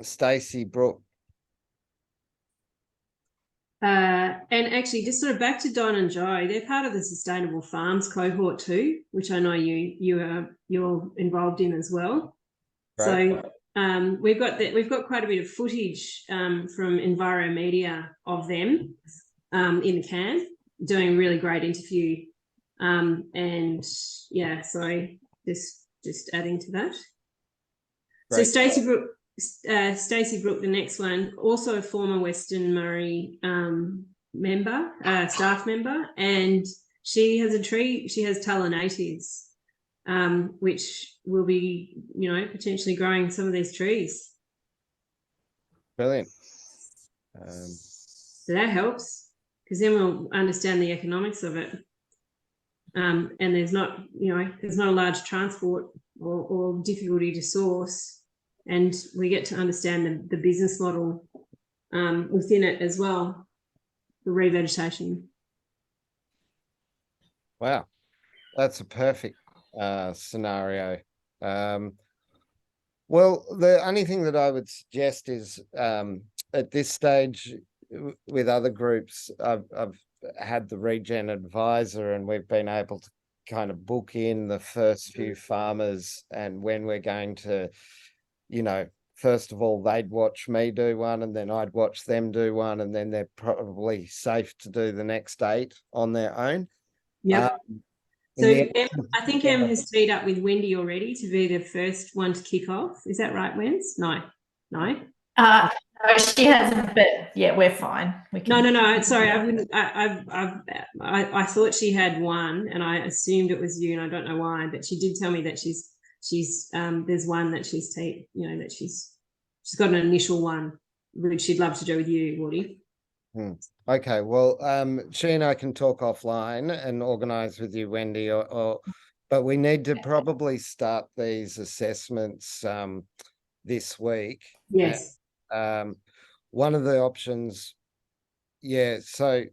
Stacey Brooke. And actually, just sort of back to Don and Joe, they're part of the Sustainable Farms cohort too, which I know you're involved in as well. Right. So we've got quite a bit of footage from Enviromedia of them in the camp doing a really great interview, and yeah, so just adding to that. Great. So Stacey Brooke, the next one, also a former Western Murray staff member, and she has a tree. She has Tulla natives, which will be, potentially growing some of these trees. Brilliant. So that helps, because then we'll understand the economics of it. And there's not a large transport or difficulty to source, and we get to understand the business model within it as well, the revegetation. Wow, that's a perfect scenario. Well, the only thing that I would suggest is at this stage with other groups, I've had the Regen Advisor, and we've been able to kind of book in the first few farmers, and when we're going to, first of all, they'd watch me do one, and then I'd watch them do one, and then they're probably safe to do the next 8 on their own. Yeah. So I think Em has teed up with Wendy already to be the first one to kick off. Is that right, Wens? No. No, she hasn't, but yeah, we're fine. No. Sorry, I wouldn't. I thought she had one, and I assumed it was you, and I don't know why. But she did tell me that she's there's one that she's that she's got an initial one, which she'd love to do with you, Woody. Okay, well, she and I can talk offline and organise with you, Wendy, but we need to probably start these assessments this week. Yes. One of the options, so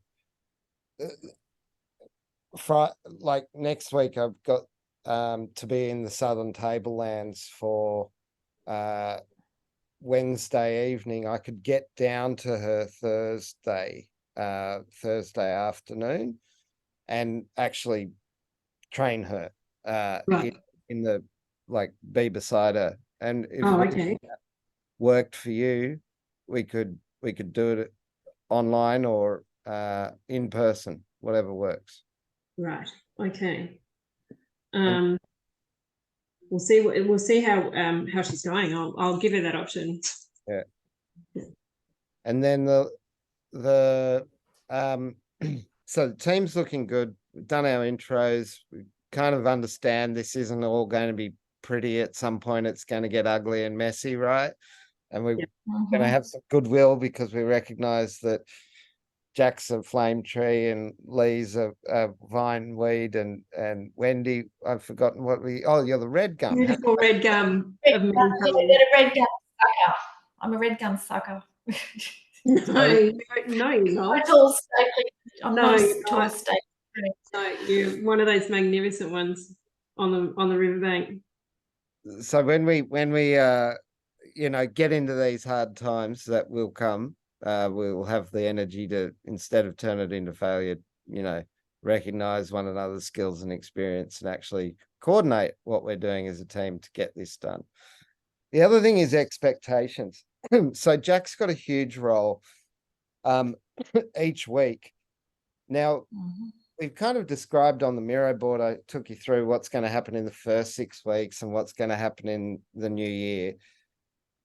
like next week I've got to be in the Southern Tablelands for Wednesday evening, I could get down to her Thursday afternoon and actually train her Right. in the, like, be beside her. And if Oh, okay. worked for you, we could do it online or in person, whatever works. Right. Okay. And We'll see how she's going. I'll give her that option. yeah. And then the so the team's looking good. We've done our intros. We kind of understand this isn't all going to be pretty. At some point it's going to get ugly and messy, right? And we're Yeah. going to have some goodwill because we recognize that Jack's a flame tree and Lee's a vine weed, and Wendy, I've forgotten what you're the red gum. Beautiful red gum Red of gum, mankind. yeah, a red gum sucker. I'm a red gum sucker. No, you're not. Tall, stately. I'm No, not you're a tall, not. stately. No, you're one of those magnificent ones on the riverbank. So when we get into these hard times that will come, we'll have the energy to, instead of turn it into failure, recognize one another's skills and experience and actually coordinate what we're doing as a team to get this done. The other thing is expectations. So Jack's got a huge role each week. Now, we've kind of described on the Miro board, I took you through what's going to happen in the first 6 weeks and what's going to happen in the new year.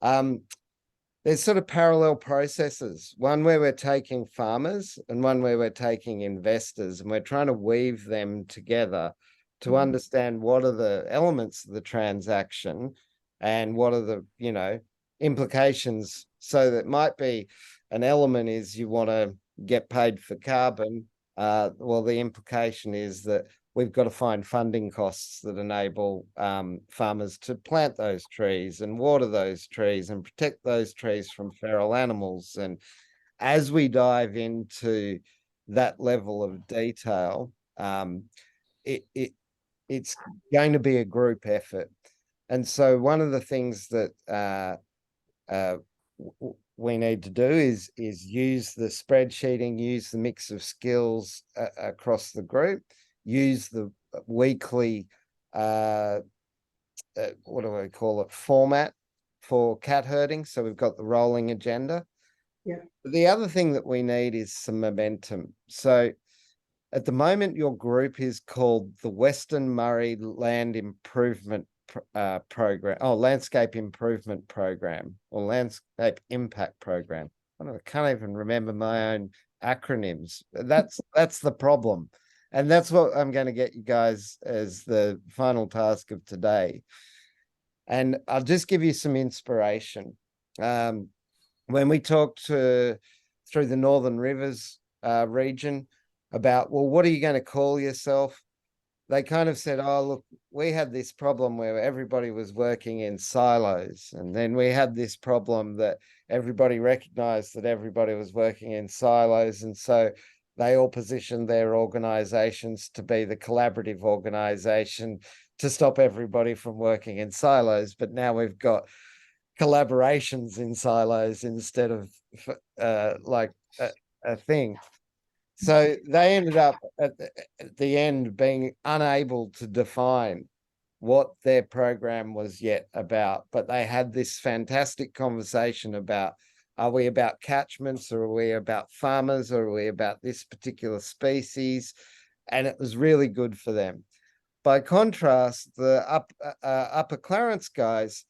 There's sort of parallel processes, one where we're taking farmers and one where we're taking investors, and we're trying to weave them together to understand what are the elements of the transaction and what are the, implications. So that might be an element is you want to get paid for carbon. Well, the implication is that we've got to find funding costs that enable farmers to plant those trees and water those trees and protect those trees from feral animals. And as we dive into that level of detail, it's going to be a group effort. And so one of the things that we need to do is use the spreadsheeting, use the mix of skills across the group, use the weekly, what do I call it, format for cat herding. So we've got the rolling agenda. Yeah. The other thing that we need is some momentum. So at the moment, your group is called the Western Murray Land Improvement Program, Landscape Improvement Program, or Landscape Impact Program. I can't even remember my own acronyms. That's the problem. And that's what I'm going to get you guys as the final task of today. And I'll just give you some inspiration. When we talked through the Northern Rivers region about, well, what are you going to call yourself? They kind of said, oh, look, we had this problem where everybody was working in silos. And then we had this problem that everybody recognized that everybody was working in silos. And so they all positioned their organizations to be the collaborative organization to stop everybody from working in silos. But now we've got collaborations in silos instead of like a thing. So they ended up at the end being unable to define what their program was yet about. But they had this fantastic conversation about, are we about catchments, or are we about farmers, or are we about this particular species? And it was really good for them. By contrast, the Upper Clarence guys,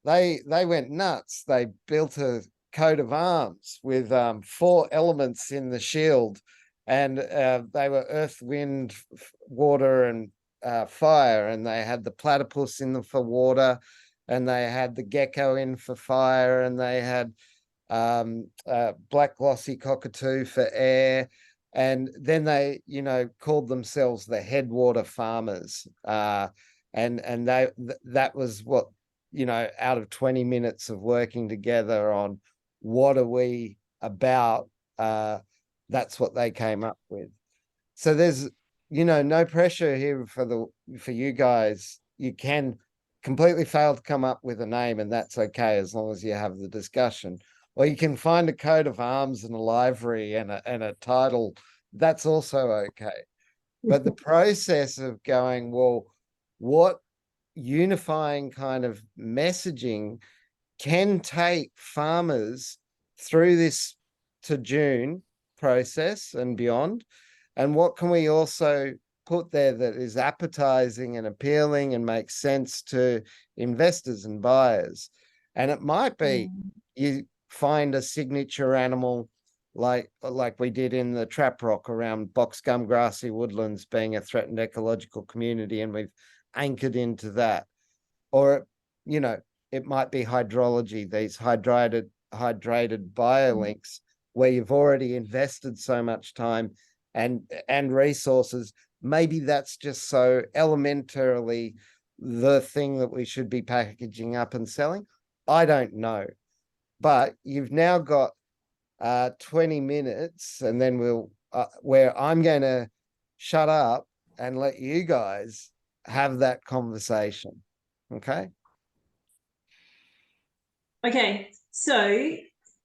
they went nuts. They built a coat of arms with 4 elements in the shield, and they were earth, wind, water, and fire. And they had the platypus in them for water, and they had the gecko in for fire, and they had black glossy cockatoo for air. And then they, called themselves the Headwater Farmers. And that was what, out of 20 minutes of working together on what are we about, that's what they came up with. So there's, no pressure here for you guys. You can completely fail to come up with a name, and that's okay as long as you have the discussion. Or you can find a coat of arms and a livery and a title. That's also okay. But the process of going, well, what unifying kind of messaging can take farmers through this to June process and beyond? And what can we also put there that is appetizing and appealing and makes sense to investors and buyers? And it might be you find a signature animal like we did in the Trap Rock around box gum grassy woodlands being a threatened ecological community, and we've anchored into that. Or, you know, it might be hydrology, these hydrated biolinks where you've already invested so much time and resources. Maybe that's just so elementarily the thing that we should be packaging up and selling. I don't know. But you've now got 20 minutes, and then we'll where I'm going to shut up and let you guys have that conversation. Okay. Okay, so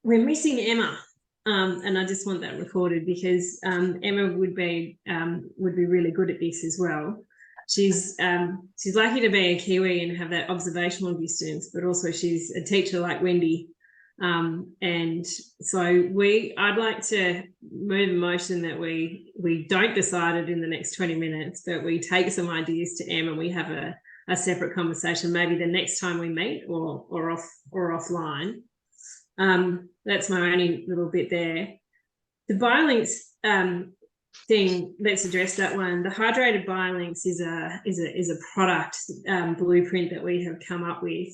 we're missing Emma, and I just want that recorded because Emma would be really good at this as well. She's lucky to be a Kiwi and have that observational distance, but also she's a teacher like Wendy. And so I'd like to move a motion that we don't decide it in the next 20 minutes, but we take some ideas to Em and we have a separate conversation, maybe the next time we meet or offline. That's my only little bit there. The biolinks thing, let's address that one. The hydrated biolinks is a product blueprint that we have come up with.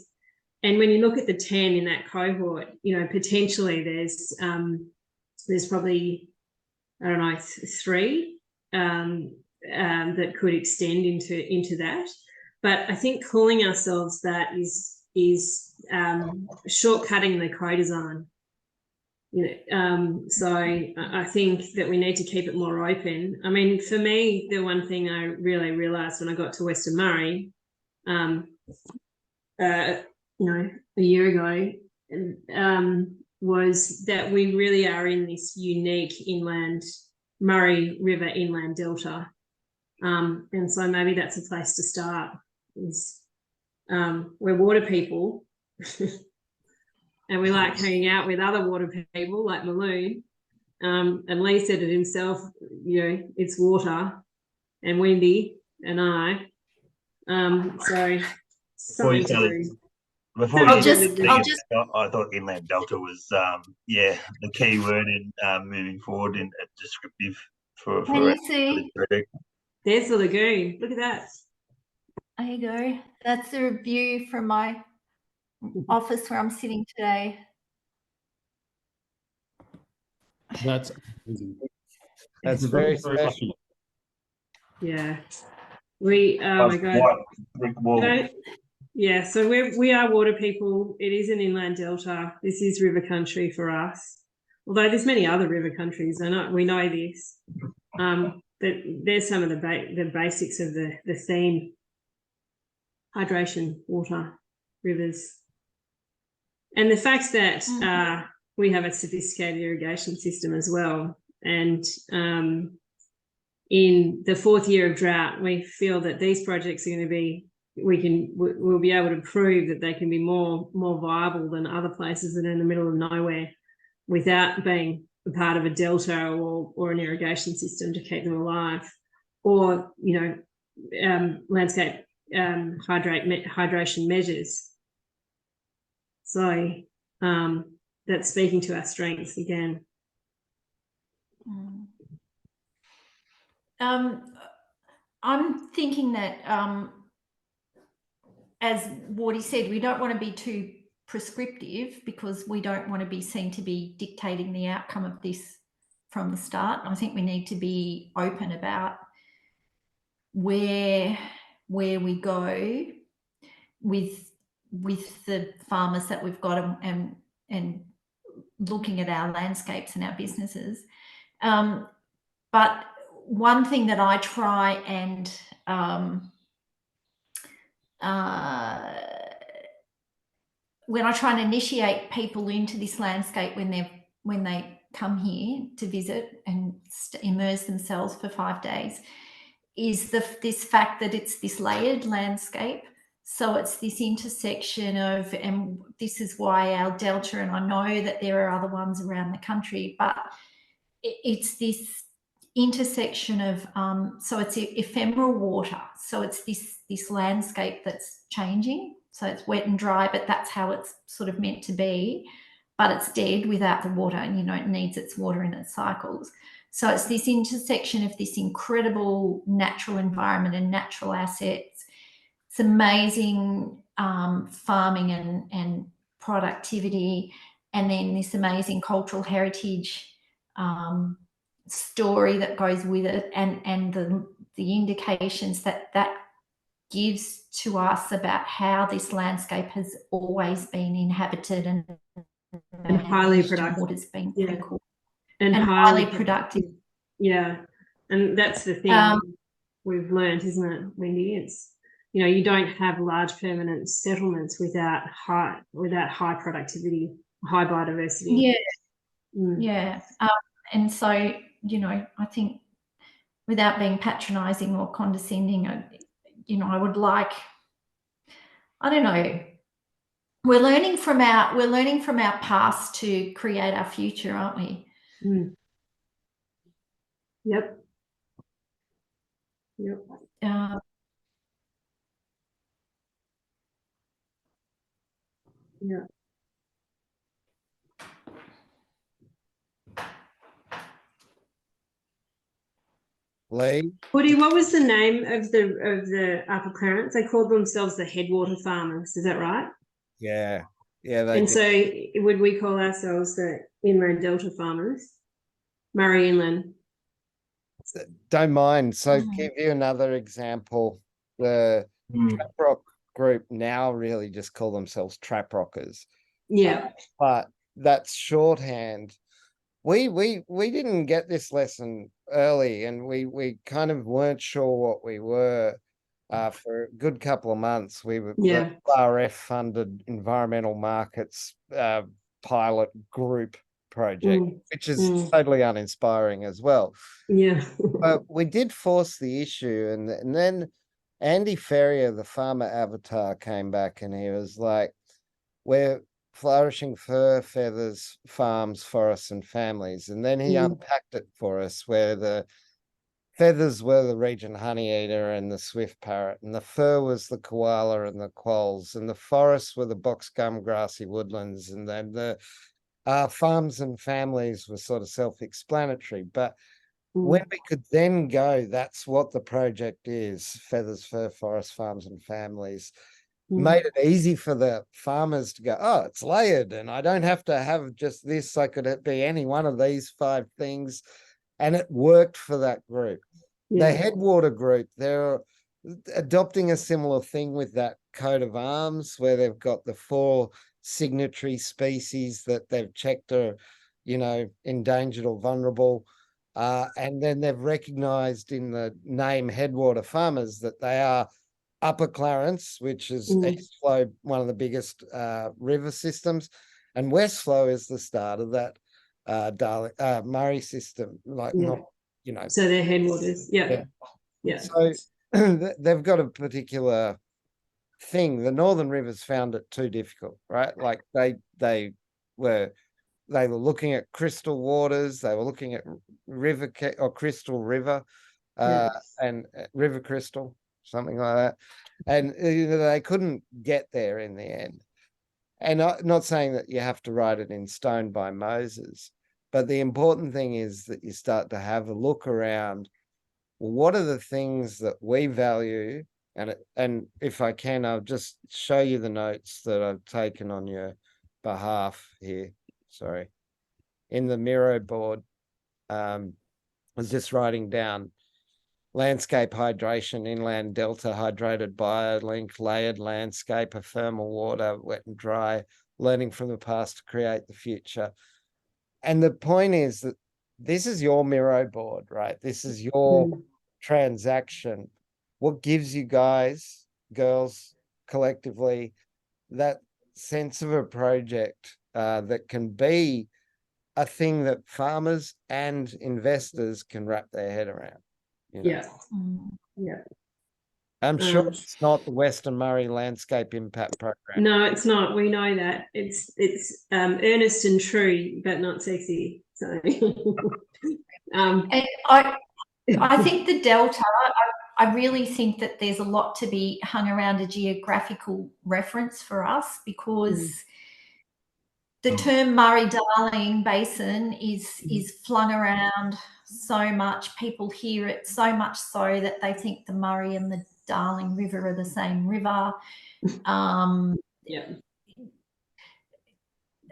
And when you look at the 10 in that cohort, you know, potentially there's probably, I don't know, 3 that could extend into that. But I think calling ourselves that is shortcutting the co-design. You know, so I think that we need to keep it more open. I mean, for me, the one thing I really realised when I got to Western Murray, you know, a year ago, was that we really are in this unique Murray River inland delta. And so maybe that's a place to start. We're water people and we like hanging out with other water people like Maloon. And Lee said it himself, you know, it's water, and Wendy and I. So something to do. Before I'll you just- I thought inland delta was the key word in moving forward in a descriptive for Can you see? There's the lagoon. Look at that. There you go. That's a view from my office where I'm sitting today. That's very special. Yeah. Oh my God. Brick wall. Yeah, so we are water people. It is an inland delta. This is river country for us. Although there's many other river countries, we know this. But there's some of the basics of the theme: hydration, water, rivers, and the fact that we have a sophisticated irrigation system as well. And in the 4th year of drought, we feel that these projects are going to be. We'll be able to prove that they can be more viable than other places that are in the middle of nowhere without being a part of a delta or an irrigation system to keep them alive, or, you know, landscape hydration measures. So that's speaking to our strengths again. I'm thinking that as Wardy said, we don't want to be too prescriptive because we don't want to be seen to be dictating the outcome of this from the start. I think we need to be open about where we go with the farmers that we've got and looking at our landscapes and our businesses. But one thing that I try and when I try and initiate people into this landscape when they come here to visit and immerse themselves for 5 days, is this fact that it's this layered landscape. So it's this intersection of, and this is why our delta, and I know that there are other ones around the country, but it's this intersection of, so it's ephemeral water. So it's this landscape that's changing. So it's wet and dry, but that's how it's sort of meant to be. But it's dead without the water, and it needs its water in its cycles. So it's this intersection of this incredible natural environment and natural assets. It's amazing farming and productivity, and then this amazing cultural heritage story that goes with it, and the indications that gives to us about how this landscape has always been inhabited and highly productive. What has been Yeah. cool. And highly productive. Yeah, and that's the thing we've learned, isn't it, Wendy? It's, you don't have large permanent settlements without high productivity, high biodiversity. Yeah. And so, I think, without being patronizing or condescending, I would like, I don't know, we're learning from our past to create our future, aren't we? Yep. Yeah. Lee? Woody, what was the name of the Upper Clarence? They called themselves the Headwater Farmers. Is that right? Yeah. They And did. so would we call ourselves the Inland Delta Farmers? Murray Inland. Don't mind. So give you another example. The Trap Rock group now really just call themselves Trap Rockers. Yeah. But that's shorthand. We didn't get this lesson early, and we kind of weren't sure what we were for a good couple of months. We were the RF funded environmental markets pilot group project, which is totally uninspiring as well. Yeah. But we did force the issue, and then Andy Ferrier, the farmer avatar, came back and he was like, we're flourishing fur, feathers, farms, forests, and families. And then he unpacked it for us, where the feathers were the Regent honeyeater and the swift parrot, and the fur was the koala and the quolls, and the forests were the box gum grassy woodlands, and then the farms and families were sort of self-explanatory. But when we could then go, that's what the project is: feathers, fur, forest, farms, and families. Made it easy for the farmers to go, oh, it's layered, and I don't have to have just this. I could be any one of these 5 things. And it worked for that group. The Headwater group, they're adopting a similar thing with that coat of arms, where they've got the 4 signatory species that they've checked are, endangered or vulnerable. And then they've recognized in the name Headwater Farmers that they are Upper Clarence, which is East Flow, one of the biggest river systems, and West Flow is the start of that Murray system. So they're headwaters. Yeah. So they've got a particular thing. The Northern Rivers found it too difficult, right? Like they were looking at crystal waters. They were looking at Crystal River, and River Crystal, something like that. And they couldn't get there in the end. And I'm not saying that you have to write it in stone by Moses, but the important thing is that you start to have a look around. Well, what are the things that we value? And if I can, I'll just show you the notes that I've taken on your behalf here. Sorry. In the Miro board, I was just writing down landscape hydration, inland delta hydrated biolink, layered landscape of thermal water, wet and dry, learning from the past to create the future. And the point is that this is your Miro board, right? This is your transaction. What gives you guys, girls, collectively that sense of a project that can be a thing that farmers and investors can wrap their head around. You know? Yeah. Yeah. I'm sure Um, it's not the Western Murray Landscape Impact Program. No, it's not. We know that. It's earnest and true, but not sexy. So And I think the Delta, I really think that there's a lot to be hung around a geographical reference for us, because the term Murray-Darling Basin is flung around so much. People hear it so much so that they think the Murray and the Darling River are the same river. Yeah.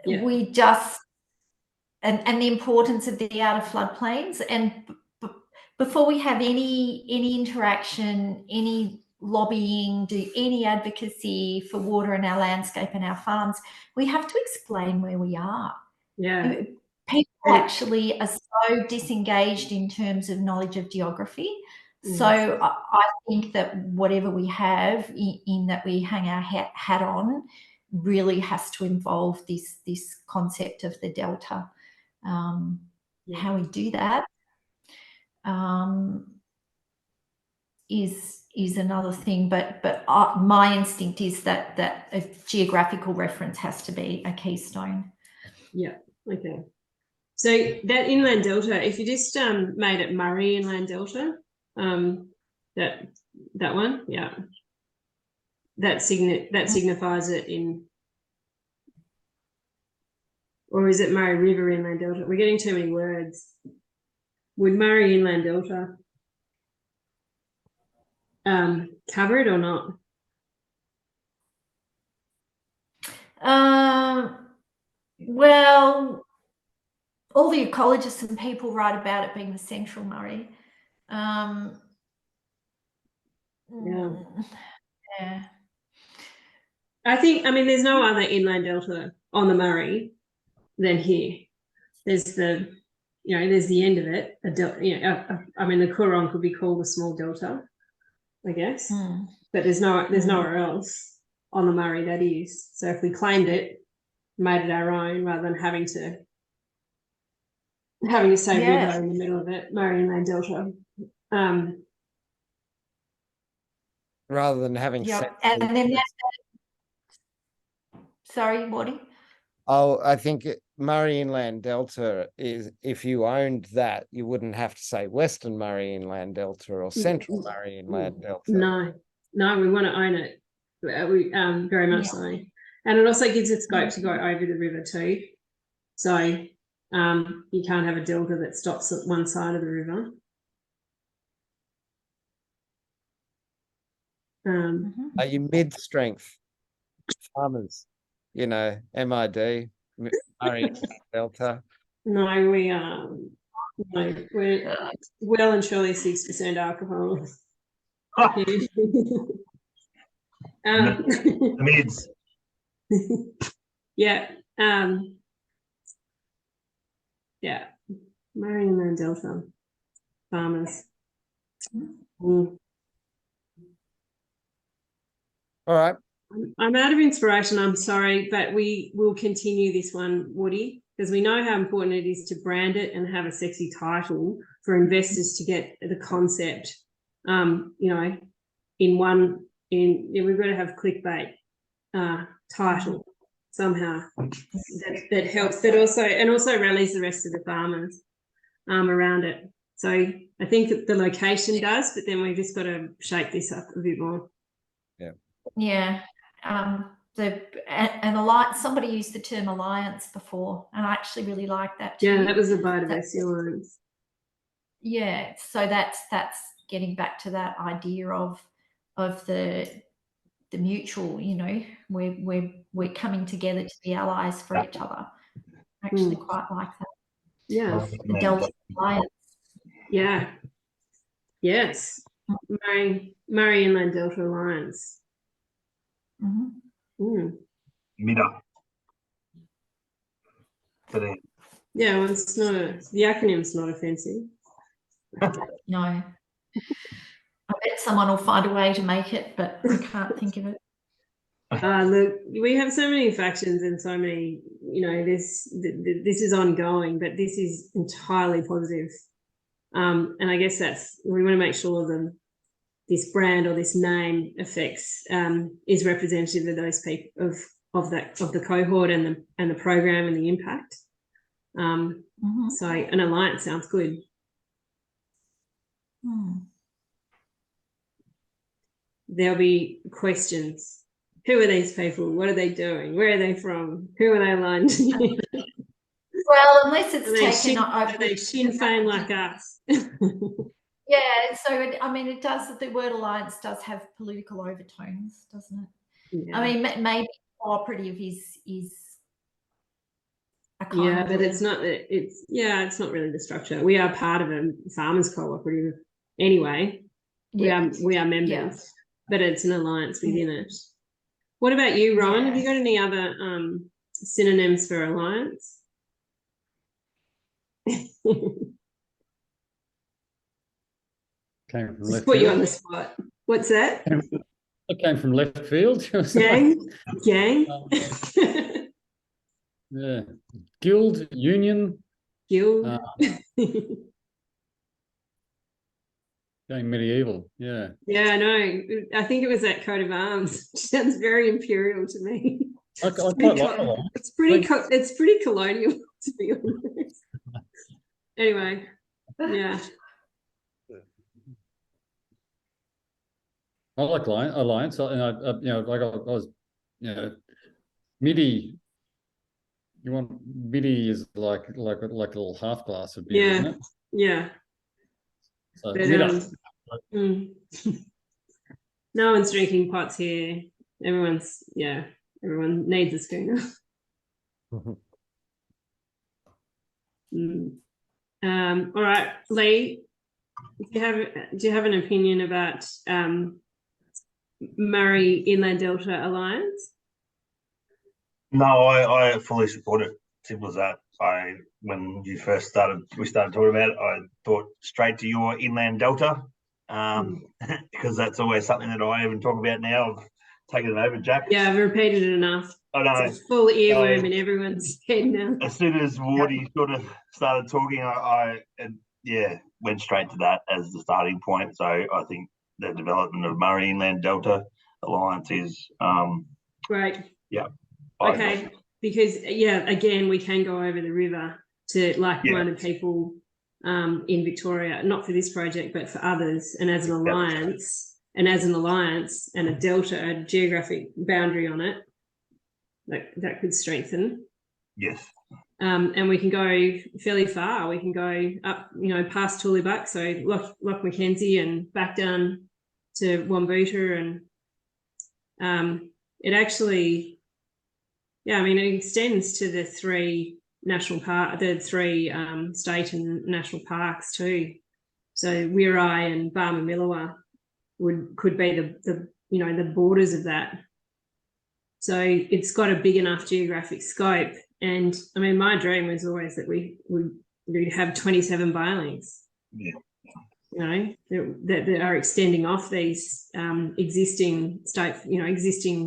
We just, and the importance of the outer floodplains. And before we have any interaction, any lobbying, do any advocacy for water in our landscape and our farms, we have to explain where we are. Yeah. People actually are so disengaged in terms of knowledge of geography. So I think that whatever we have in that we hang our hat on really has to involve this concept of the Delta. How we do that is another thing, but my instinct is that a geographical reference has to be a keystone. Yeah. Okay. So that inland delta, if you just made it Murray Inland Delta, that one, yeah, that signifies it in, or is it Murray River Inland Delta? We're getting too many words. Would Murray Inland Delta cover it or not? Well, all the ecologists and people write about it being the Central Murray. Yeah. I mean, there's no other inland delta on the Murray than here. There's the end of it. I mean, the Coorong could be called a small delta, I guess, but there's nowhere else on the Murray that is. So if we claimed it, made it our own, rather than having to say river in the middle of it, Murray Inland Delta. Rather than having and then sorry, Morty. Oh, I think Murray Inland Delta is, if you owned that, you wouldn't have to say Western Murray Inland Delta or Central Murray Inland Delta. No, we want to own it. We very much so, and it also gives it scope to go over the river too. So you can't have a delta that stops at one side of the river. Are you mid-strength farmers? You know, MID, Murray Delta. No, we are. No, we're well and surely 6% alcohol. The mids. Yeah. Yeah. Murray Inland Delta farmers. All right. I'm out of inspiration, I'm sorry, but we will continue this one, Woody, because we know how important it is to brand it and have a sexy title for investors to get the concept. We've got to have clickbait title somehow that helps, but also rallies the rest of the farmers around it. So I think that the location does, but then we've just got to shape this up a bit more. Yeah. Somebody used the term alliance before, and I actually really like that too. Yeah, that was the biodiversity alliance. Yeah, so that's getting back to that idea of the mutual, we're coming together to be allies for each other. I actually quite like that. Yeah. The Delta Alliance. Yeah. Yes. Murray Inland Delta Alliance. Mida. Yeah, well, it's not the acronym's not offensive. No. I bet someone will find a way to make it, but I can't think of it. Look, we have so many factions and so many, this is ongoing, but this is entirely positive. And I guess we want to make sure that this brand or this name affects is representative of those people of the cohort and the program and the impact. So an alliance sounds good. There'll be questions. Who are these people? What are they doing? Where are they from? Who are they aligned to? Well, unless it's taken are they Sinn Féin like us? Yeah, so it does. The word alliance does have political overtones, doesn't it? Yeah. I mean, maybe cooperative is a kind yeah, of but it's not. It's not really the structure. We are part of a farmers cooperative anyway. Yeah. We are members, Yeah. but it's an alliance within it. What about you, Ron? Have you got any other synonyms for alliance? Came from Just left put you field. on the spot. What's that? It came from left field. Gang? Yeah. Guild, union. Guild. Going medieval. Yeah. Yeah, I know. I think it was that coat of arms. Sounds very imperial to me. I quite like that. It's pretty colonial, to be honest. Anyway, yeah. I like alliance, and I was, MIDI. You want MIDI is like a little half glass of beer, isn't it? Yeah. So But, no one's drinking pots here. Everyone needs a schooner. All right, Lee, do you have an opinion about Murray Inland Delta Alliance? No, I fully support it. Simple as that. When we started talking about it, I thought straight to your Inland Delta, because that's always something that I even talk about now. I've taken it over, Jack. Yeah, I've repeated it enough. I know. It's a full earworm in everyone's head now. As soon as Wardy sort of started talking, I went straight to that as the starting point. So I think the development of Murray Inland Delta Alliance is great. Yeah. Okay, because again, we can go over the river to like-minded people in Victoria, not for this project, but for others, and as an alliance, and a delta, a geographic boundary on it, that could strengthen. Yes. And we can go fairly far. We can go up, past Tullibut, so Loch Mackenzie, and back down to Wambuta, and it actually. Yeah, I mean, it extends to the three state and national parks too. So Wirrai and Barmah could be the borders of that. So it's got a big enough geographic scope. And I mean, my dream was always that we'd have 27 biolinks. Yeah. That are extending off these existing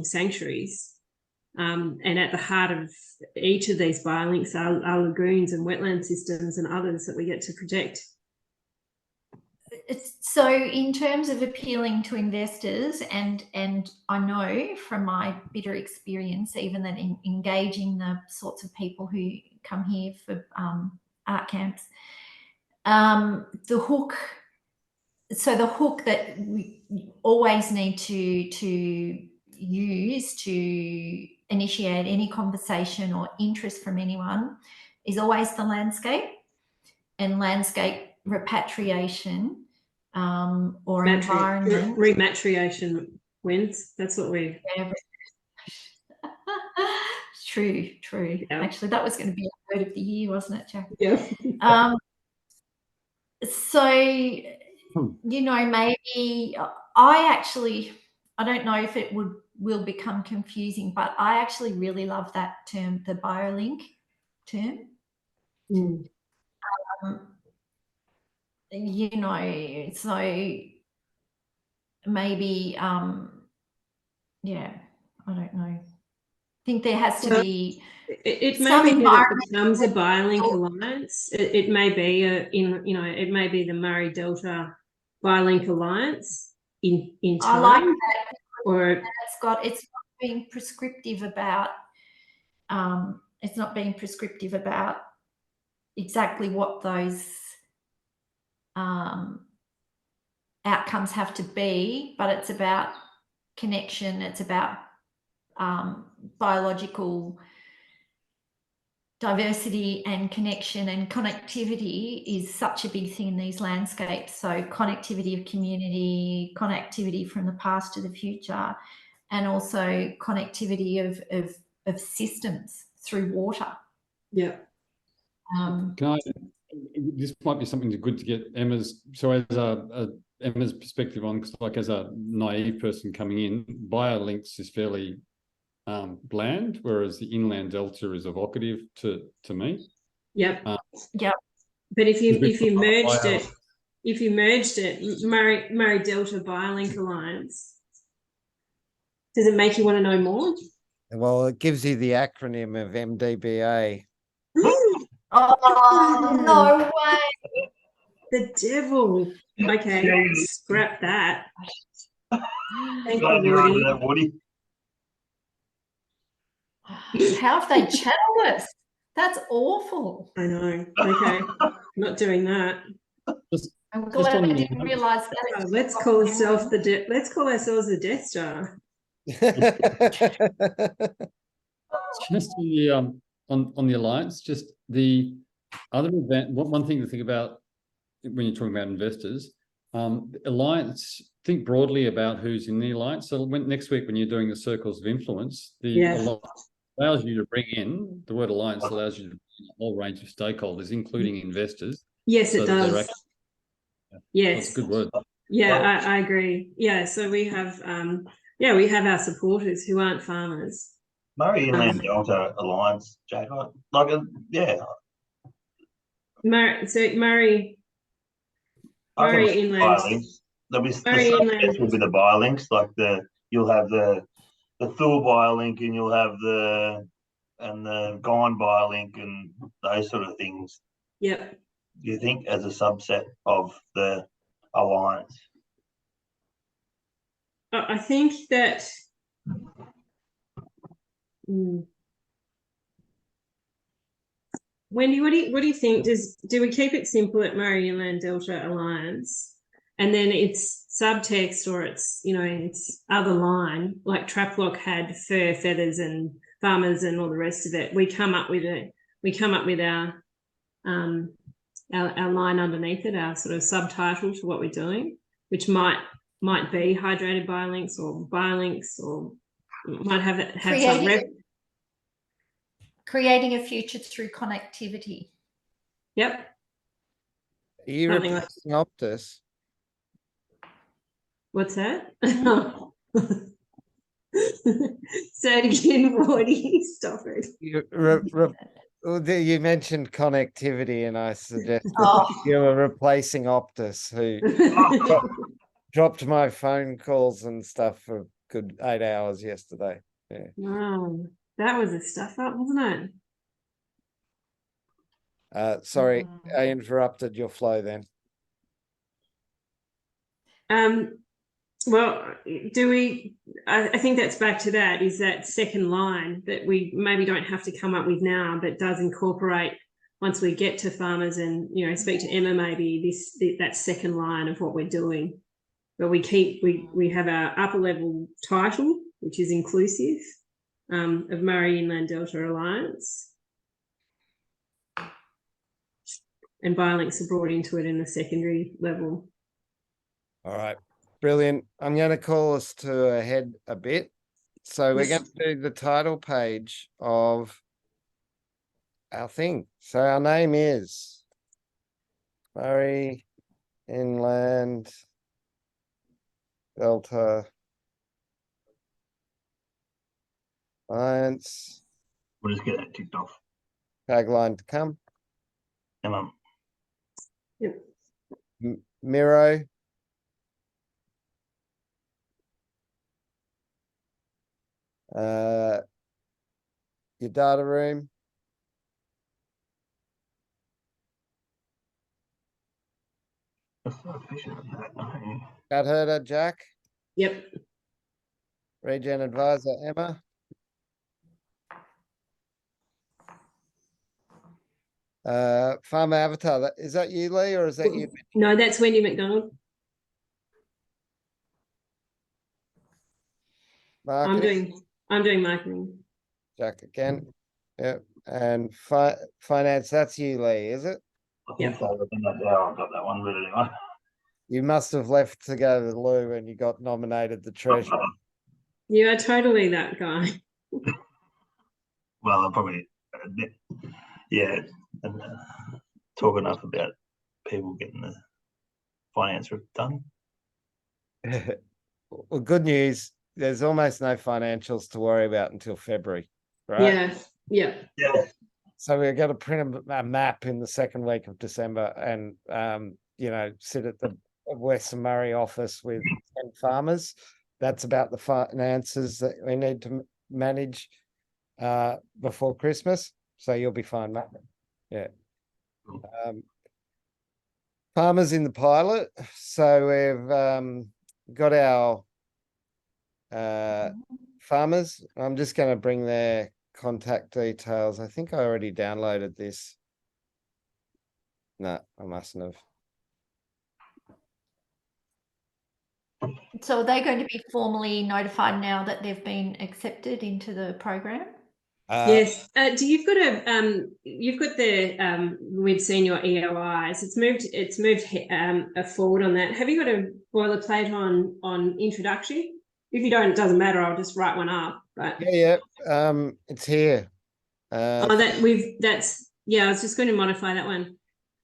sanctuaries. And at the heart of each of these biolinks are lagoons and wetland systems and others that we get to protect. So in terms of appealing to investors, and I know from my bitter experience, even that in engaging the sorts of people who come here for art camps, the hook that we always need to use to initiate any conversation or interest from anyone is always the landscape and landscape repatriation or environment. Rematriation wins. That's what we. Yeah. True. Yeah. Actually, that was going to be a word of the year, wasn't it, Jack? Yeah. So, maybe I don't know if it will become confusing, but I actually really love that term, the biolink term. So maybe I don't know. I think there has to Well, be It may some be that it environment. becomes a BioLink alliance. It may be it may be the Murray Delta BioLink alliance in I time, like that. or It's not being prescriptive about exactly what those outcomes have to be, but it's about connection. It's about biological diversity and connection, and connectivity is such a big thing in these landscapes. So connectivity of community, connectivity from the past to the future, and also connectivity of systems through water. yeah. This might be something good to get Emma's. So as Emma's perspective on, like as a naive person coming in, BioLinks is fairly bland, whereas the inland delta is evocative to me. Yep. Yep. But if you merged it, Murray Delta BioLink Alliance, does it make you want to know more? Well, it gives you the acronym of MDBA. Oh, no way. The devil. Okay, Jeez. scrap that. Thank Glad you, you're over Woody. that, Woody. How have they channeled us? That's awful. I know. Okay, not doing that. I'm glad I didn't realise that. Oh, let's call ourselves the Death Star. Just on the alliance, just the other event. One thing to think about when you're talking about investors, alliance. Think broadly about who's in the alliance. So next week, when you're doing the circles of influence, alliance allows you to bring in the word alliance allows you to bring in a whole range of stakeholders, including investors. Yes, it does. Yes, that's a good word. Yeah, I agree. Yeah, so we have we have our supporters who aren't farmers. Murray Inland Delta Alliance, Jake. Yeah. Murray Inland. There'll be Murray Inland will be the BioLinks, like you'll have the Thule BioLink, and you'll have the Gone BioLink and those sort of things. Yep. Do you think as a subset of the alliance? I think that Wendy, what do you think? Do we keep it simple at Murray Inland Delta Alliance, and then it's subtext, or it's it's other line, like Traplock had fur, feathers, and farmers, and all the rest of it. We come up with our line underneath it, our sort of subtitle to what we're doing, which might be hydrated biolinks or biolinks, or might have some creating a future through connectivity. Yep. Are you replacing Optus? What's that? Say it again, Woody. Stop it. You mentioned connectivity, and I suggested you were replacing Optus, who dropped my phone calls and stuff for a good 8 hours yesterday. Yeah. Wow, that was a stuff up, wasn't it? Sorry, I interrupted your flow then. Well, I think that's back to that, is that second line that we maybe don't have to come up with now, but does incorporate once we get to farmers and, speak to Emma, maybe that second line of what we're doing. But we have our upper level title, which is inclusive, of Murray Inland Delta Alliance. And biolinks are brought into it in the secondary level. All right. Brilliant. I'm going to call us to a head a bit. So we're going to do the title page of our thing. So our name is Murray Inland Delta Alliance. We'll just get that ticked off. Tagline to come. Come on. Yep. Miro. Your data room. That's so efficient. Cat herder, Jack. Yep. Regen advisor, Emma. Farmer avatar, is that you, Lee, or is that you? No, that's Wendy McDonald. Marketing, I'm doing marketing. Jack again. Yep. And finance, that's you, Lee, is it? I think so. I've got that one, but anyway. You must have left to go to the loo and you got nominated the treasurer. You are totally that guy. Well, I'll probably, yeah, and talk enough about people getting the finance done. Well, good news. There's almost no financials to worry about until February, right? Yeah. Yeah. So we're going to print a map in the second week of December and, sit at the Western Murray office with 10 farmers. That's about the finances that we need to manage before Christmas. So you'll be fine, Matt. Yeah. Farmers in the pilot. So we've got our farmers. I'm just going to bring their contact details. I think I already downloaded this. No, I mustn't have. So are they going to be formally notified now that they've been accepted into the program? Yes. Do you've got the we've seen your EOIs. It's moved forward on that. Have you got a boilerplate on introduction? If you don't, it doesn't matter. I'll just write one up. But Yeah. It's here. I was just going to modify that one.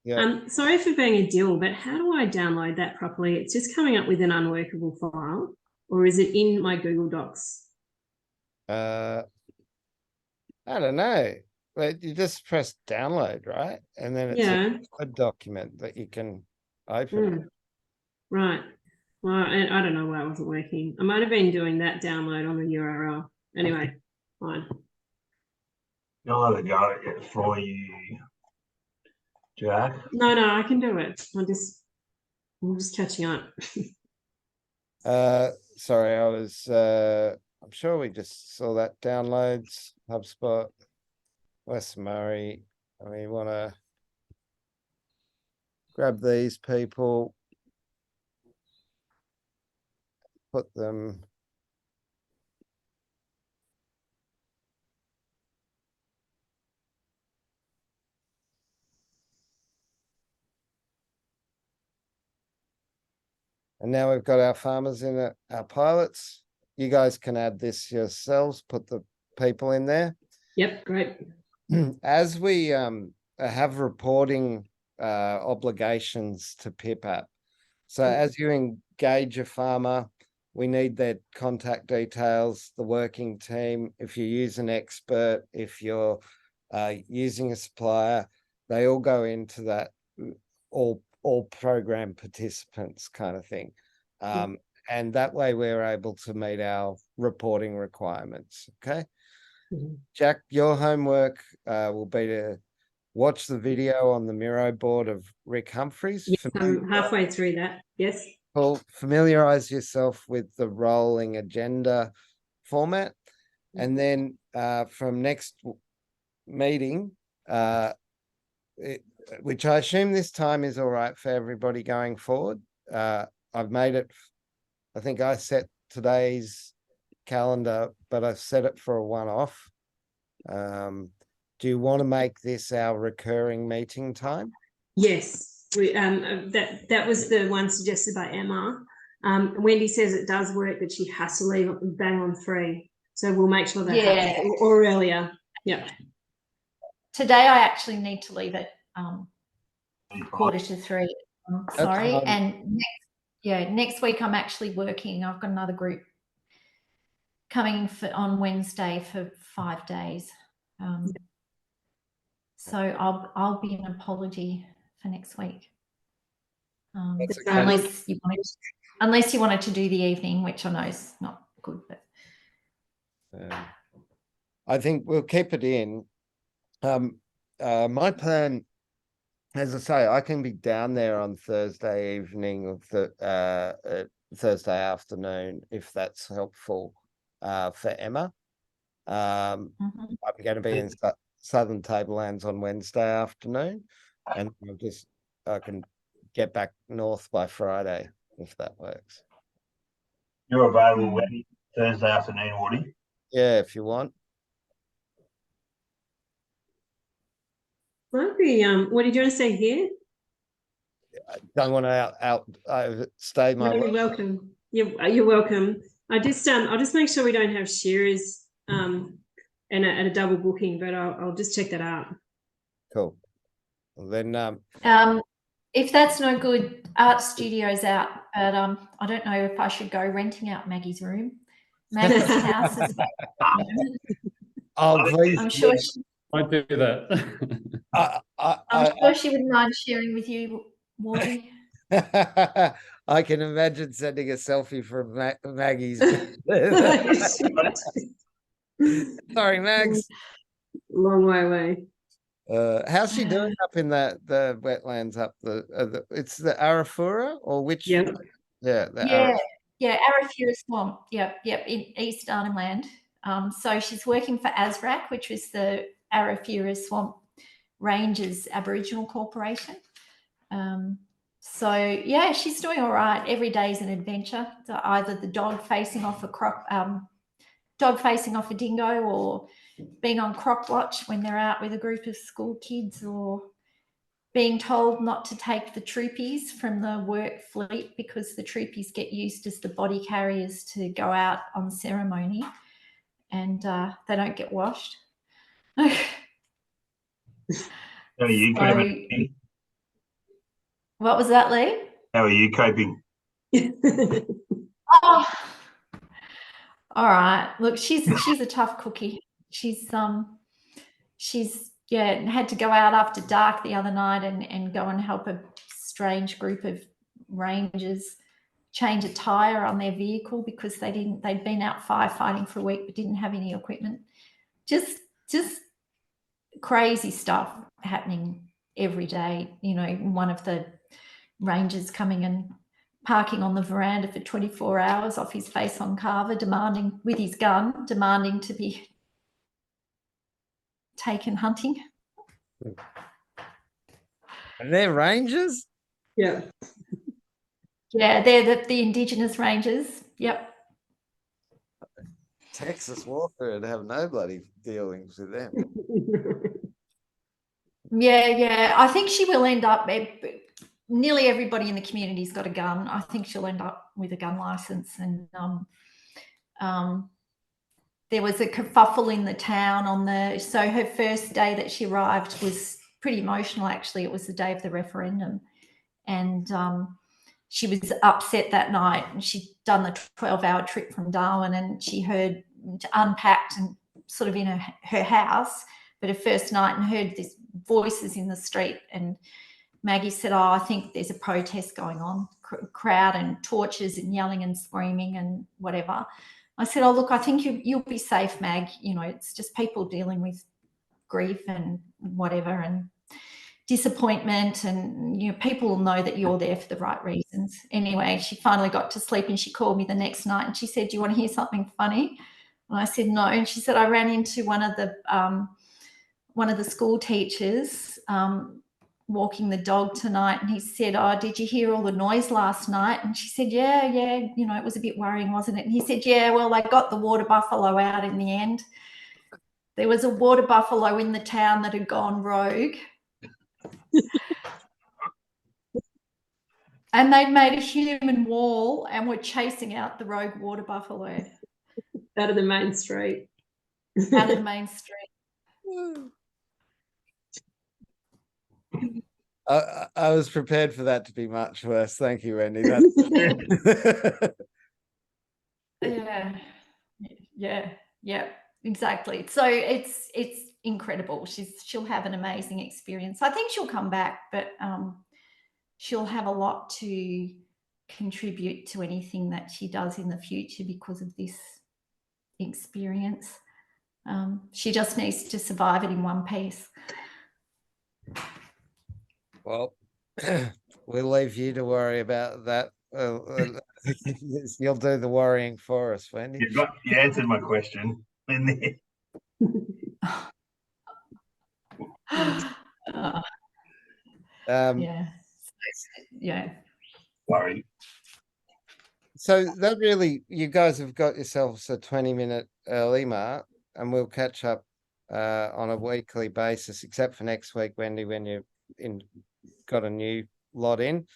Yeah. Sorry for being a dill, but how do I download that properly? It's just coming up with an unworkable file, or is it in my Google Docs? I don't know. But you just press download, right? And then it's a document that you can open. Right. Well, I don't know why it wasn't working. I might have been doing that download on the URL. Anyway, fine. I'll have a go for you, Jack. No, I can do it. I'm just catching up. Sorry, I'm sure we just saw that downloads, HubSpot, West Murray. And we want to grab these people, put them. And now we've got our farmers in it, our pilots. You guys can add this yourselves, put the people in there. Yep, great. As we have reporting obligations to PIPAP. So as you engage a farmer, we need their contact details, the working team. If you use an expert, if you're using a supplier, they all go into that all program participants kind of thing. And that way we're able to meet our reporting requirements. Okay. Jack, your homework will be to watch the video on the Miro board of Rick Humphreys. Yes, I'm halfway through that. Yes. Familiarize yourself with the rolling agenda format. And then from next meeting, which I assume this time is all right for everybody going forward. I've made it, I think I set today's calendar, but I've set it for a one-off. Do you want to make this our recurring meeting time? Yes, that was the one suggested by Emma. Wendy says it does work, but she has to leave bang on 3. So we'll make sure that happens, or earlier. Yeah. Today I actually need to leave at 2:45. Sorry. And next week I'm actually working. I've got another group coming on Wednesday for 5 days. So I'll be an apology for next week. Unless you wanted to do the evening, which I know is not good, but I think we'll keep it in. My plan, as I say, I can be down there on Thursday evening or Thursday afternoon, if that's helpful for Emma. I'm going to be in Southern Tablelands on Wednesday afternoon, and I can get back north by Friday, if that works. You're available when Thursday afternoon, Woody? Yeah, if you want. Might be, what did you want to say here? I don't want to outstay my. No, you're welcome. You're welcome. I'll just make sure we don't have shearers and at a double booking, but I'll just check that out. Cool. Well, then if that's no good, Art Studio's out, but I don't know if I should go renting out Maggie's room. Maggie's house is about oh please, I'm sure she, Might do that. I'm sure she wouldn't mind sharing with you, Wardy. I can imagine sending a selfie from Maggie's. Sorry, Mags. Long way away. How's she doing up in the wetlands up it's the Arafura or which? Yep. Yeah. Arafura Swamp. Yep, in East Arnhem Land. So she's working for ASRAC, which is the Arafura Swamp Rangers Aboriginal Corporation. So yeah, she's doing all right. Every day is an adventure. So either the dog facing off a dingo, or being on croc watch when they're out with a group of school kids, or being told not to take the troopies from the work fleet because the troopies get used as the body carriers to go out on ceremony, and they don't get washed. How are you coping? What was that, Lee? How are you coping? Oh, all right. Look, she's a tough cookie. She's had to go out after dark the other night and go and help a strange group of rangers change a tire on their vehicle because they'd been out firefighting for a week but didn't have any equipment. Just crazy stuff happening every day. You know, one of the rangers coming and parking on the veranda for 24 hours off his face on Carver, with his gun, demanding to be taken hunting. And they're rangers? Yeah. Yeah, they're the Indigenous Rangers. Yep. Texas warfare would have no bloody dealings with them. Yeah. I think she will end up. Nearly everybody in the community's got a gun. I think she'll end up with a gun license. And there was a kerfuffle in the town so her first day that she arrived was pretty emotional, actually. It was the day of the referendum. And she was upset that night, and she'd done the 12-hour trip from Darwin, and she heard unpacked and sort of in her house, but her first night, and heard these voices in the street. And Maggie said, I think there's a protest going on, crowd and torches and yelling and screaming and whatever. I said, look, I think you'll be safe, Mag. You know, it's just people dealing with grief and whatever and disappointment, and people will know that you're there for the right reasons. Anyway, she finally got to sleep, and she called me the next night and she said, do you want to hear something funny? And I said, no. And she said, I ran into one of the school teachers walking the dog tonight, and he said, did you hear all the noise last night? And she said, yeah, it was a bit worrying, wasn't it? And he said, yeah, well, they got the water buffalo out in the end. There was a water buffalo in the town that had gone rogue. And they'd made a human wall and were chasing out the rogue water buffalo. Out of the main street. Out of the main street. I was prepared for that to be much worse. Thank you, Wendy. Yeah, exactly. So it's incredible. She'll have an amazing experience. I think she'll come back, but she'll have a lot to contribute to anything that she does in the future because of this experience. She just needs to survive it in one piece. Well, we'll leave you to worry about that. You'll do the worrying for us, Wendy. You answered my question in there. Yeah. Yeah. Worry. So that really, you guys have got yourselves a 20-minute early mark, and we'll catch up on a weekly basis, except for next week, Wendy, when you got a new lot in.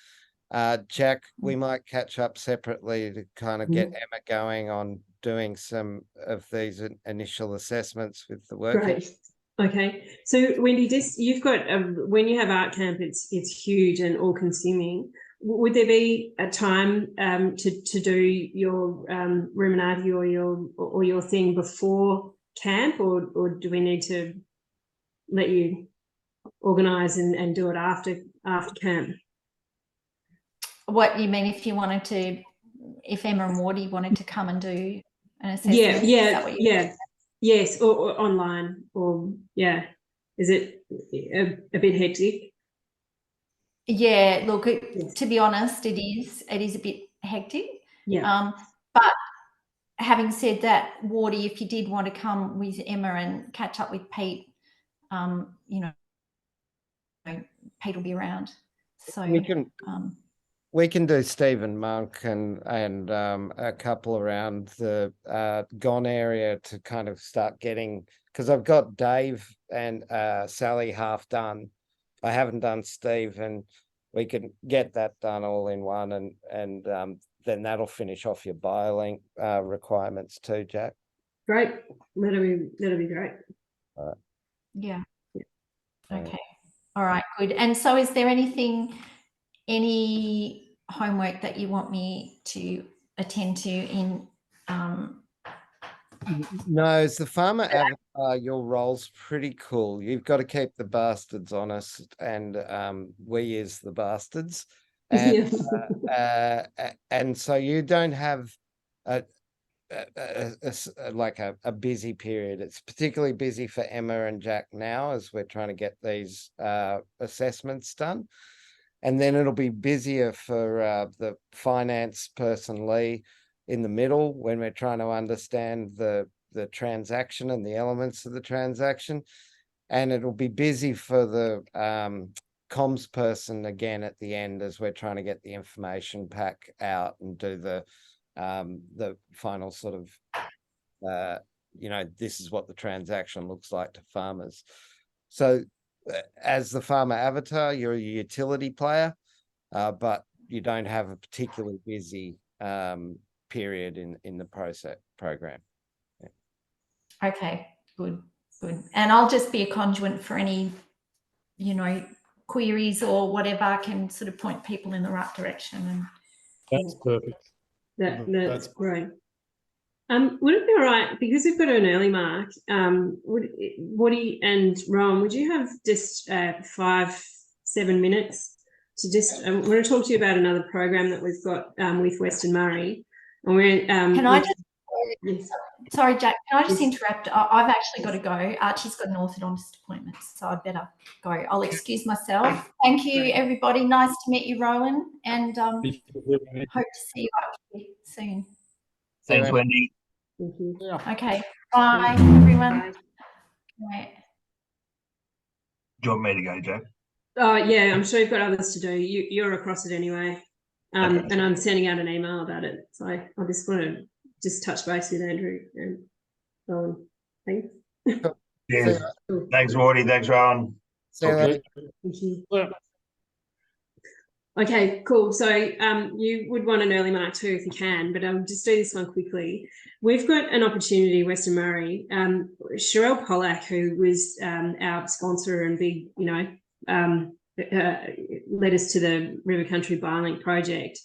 Jack, we might catch up separately to kind of get Emma going on doing some of these initial assessments with the work. Great. Okay. So Wendy, you've got when you have art camp, it's huge and all consuming. Would there be a time to do your Ruminati or your thing before camp, or do we need to let you organise and do it after camp? What you mean, if Emma and Wardy wanted to come and do an assessment? Yes, or online, or is it a bit hectic? Yeah, look, to be honest, it is a bit hectic. Yeah. But having said that, Wardy, if you did want to come with Emma and catch up with Pete, Pete will be around. So we can do Stephen Monk and a couple around the Gone area to kind of start getting, because I've got Dave and Sally half done. I haven't done Steve, and we can get that done all in one, and then that'll finish off your BioLink requirements too, Jack. Great. That'll be great. All right. Yeah. Okay. All right, good. And so is there any homework that you want me to attend to in No, as the farmer avatar, your role's pretty cool. You've got to keep the bastards honest, and we is the bastards, and and so you don't have a busy period. It's particularly busy for Emma and Jack now as we're trying to get these assessments done, and then it'll be busier for the finance person Lee in the middle when we're trying to understand the transaction and the elements of the transaction, and it'll be busy for the comms person again at the end as we're trying to get the information pack out and do the final sort of this is what the transaction looks like to farmers. So as the farmer avatar, you're a utility player, but you don't have a particularly busy period in the program. Yeah. Okay, good. And I'll just be a conduit for any queries or whatever. I can sort of point people in the right direction. And that's perfect. That's great. Would it be all right, because we've got an early mark, Woody and Rowan, would you have just 5-7 minutes to just I want to talk to you about another program that we've got with Western Murray. And we're can I just yes. Sorry, Jack, can I just interrupt? I've actually got to go. Archie's got an orthodontist appointment, so I'd better go. I'll excuse myself. Thank you, everybody. Nice to meet you, Rowan, and hope to see you Archie soon. Thanks, Wendy. Thank you. Yeah. Okay, bye, everyone. Bye. Right. Do you want me to go, Jack? Oh yeah, I'm sure you've got others to do. You're across it anyway, Okay. and I'm sending out an email about it. So I just want to touch base with Andrew and Rowan. Thanks. Cheers. Thanks, Wardy. Thanks, Rowan. Okay. Thank you. Okay, cool. So you would want an early mark too if you can, but I'll just do this one quickly. We've got an opportunity, Western Murray. Sherelle Pollack, who was our sponsor and big, led us to the River Country BioLink project,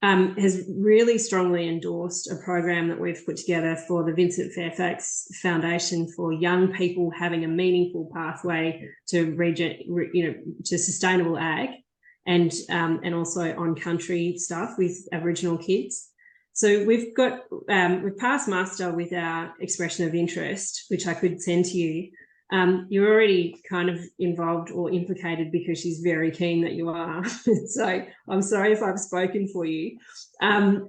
has really strongly endorsed a program that we've put together for the Vincent Fairfax Foundation for young people having a meaningful pathway to to sustainable ag, and also on country stuff with Aboriginal kids. So we've passed muster with our expression of interest, which I could send to you. You're already kind of involved or implicated because she's very keen that you are. So I'm sorry if I've spoken for you. Yeah,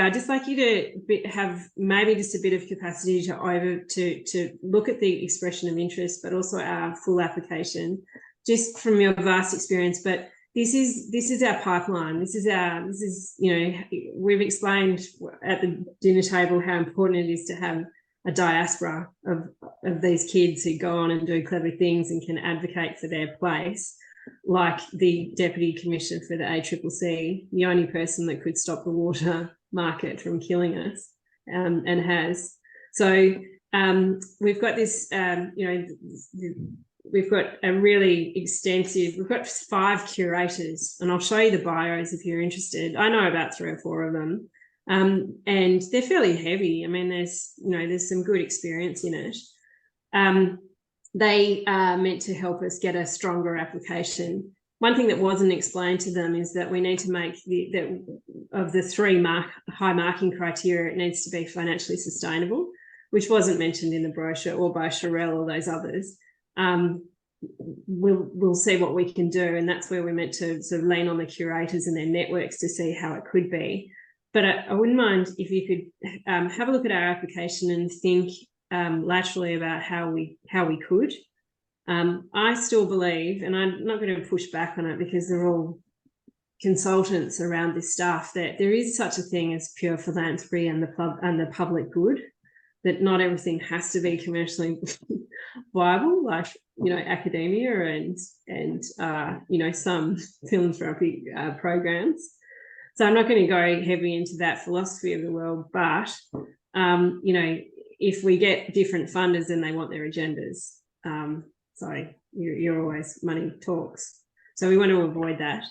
I'd just like you to have maybe just a bit of capacity to look at the expression of interest, but also our full application, just from your vast experience. But this is our pipeline. This is we've explained at the dinner table how important it is to have a diaspora of these kids who go on and do clever things and can advocate for their place, like the Deputy Commissioner for the ACCC, the only person that could stop the water market from killing us, and has. So we've got this, we've got a really extensive, we've got 5 curators, and I'll show you the bios if you're interested. I know about 3 or 4 of them. And they're fairly heavy. I mean, there's some good experience in it. They are meant to help us get a stronger application. One thing that wasn't explained to them is that we need to make of the 3 high marking criteria, it needs to be financially sustainable, which wasn't mentioned in the brochure or by Sherelle or those others. We'll see what we can do, and that's where we're meant to sort of lean on the curators and their networks to see how it could be. But I wouldn't mind if you could have a look at our application and think laterally about how we could. I still believe, and I'm not going to push back on it because they're all consultants around this stuff, that there is such a thing as pure philanthropy and the public good, that not everything has to be commercially viable, like academia and some philanthropic programs. So I'm not going to go heavy into that philosophy of the world, but, if we get different funders and they want their agendas, so you're always money talks. So we want to avoid that.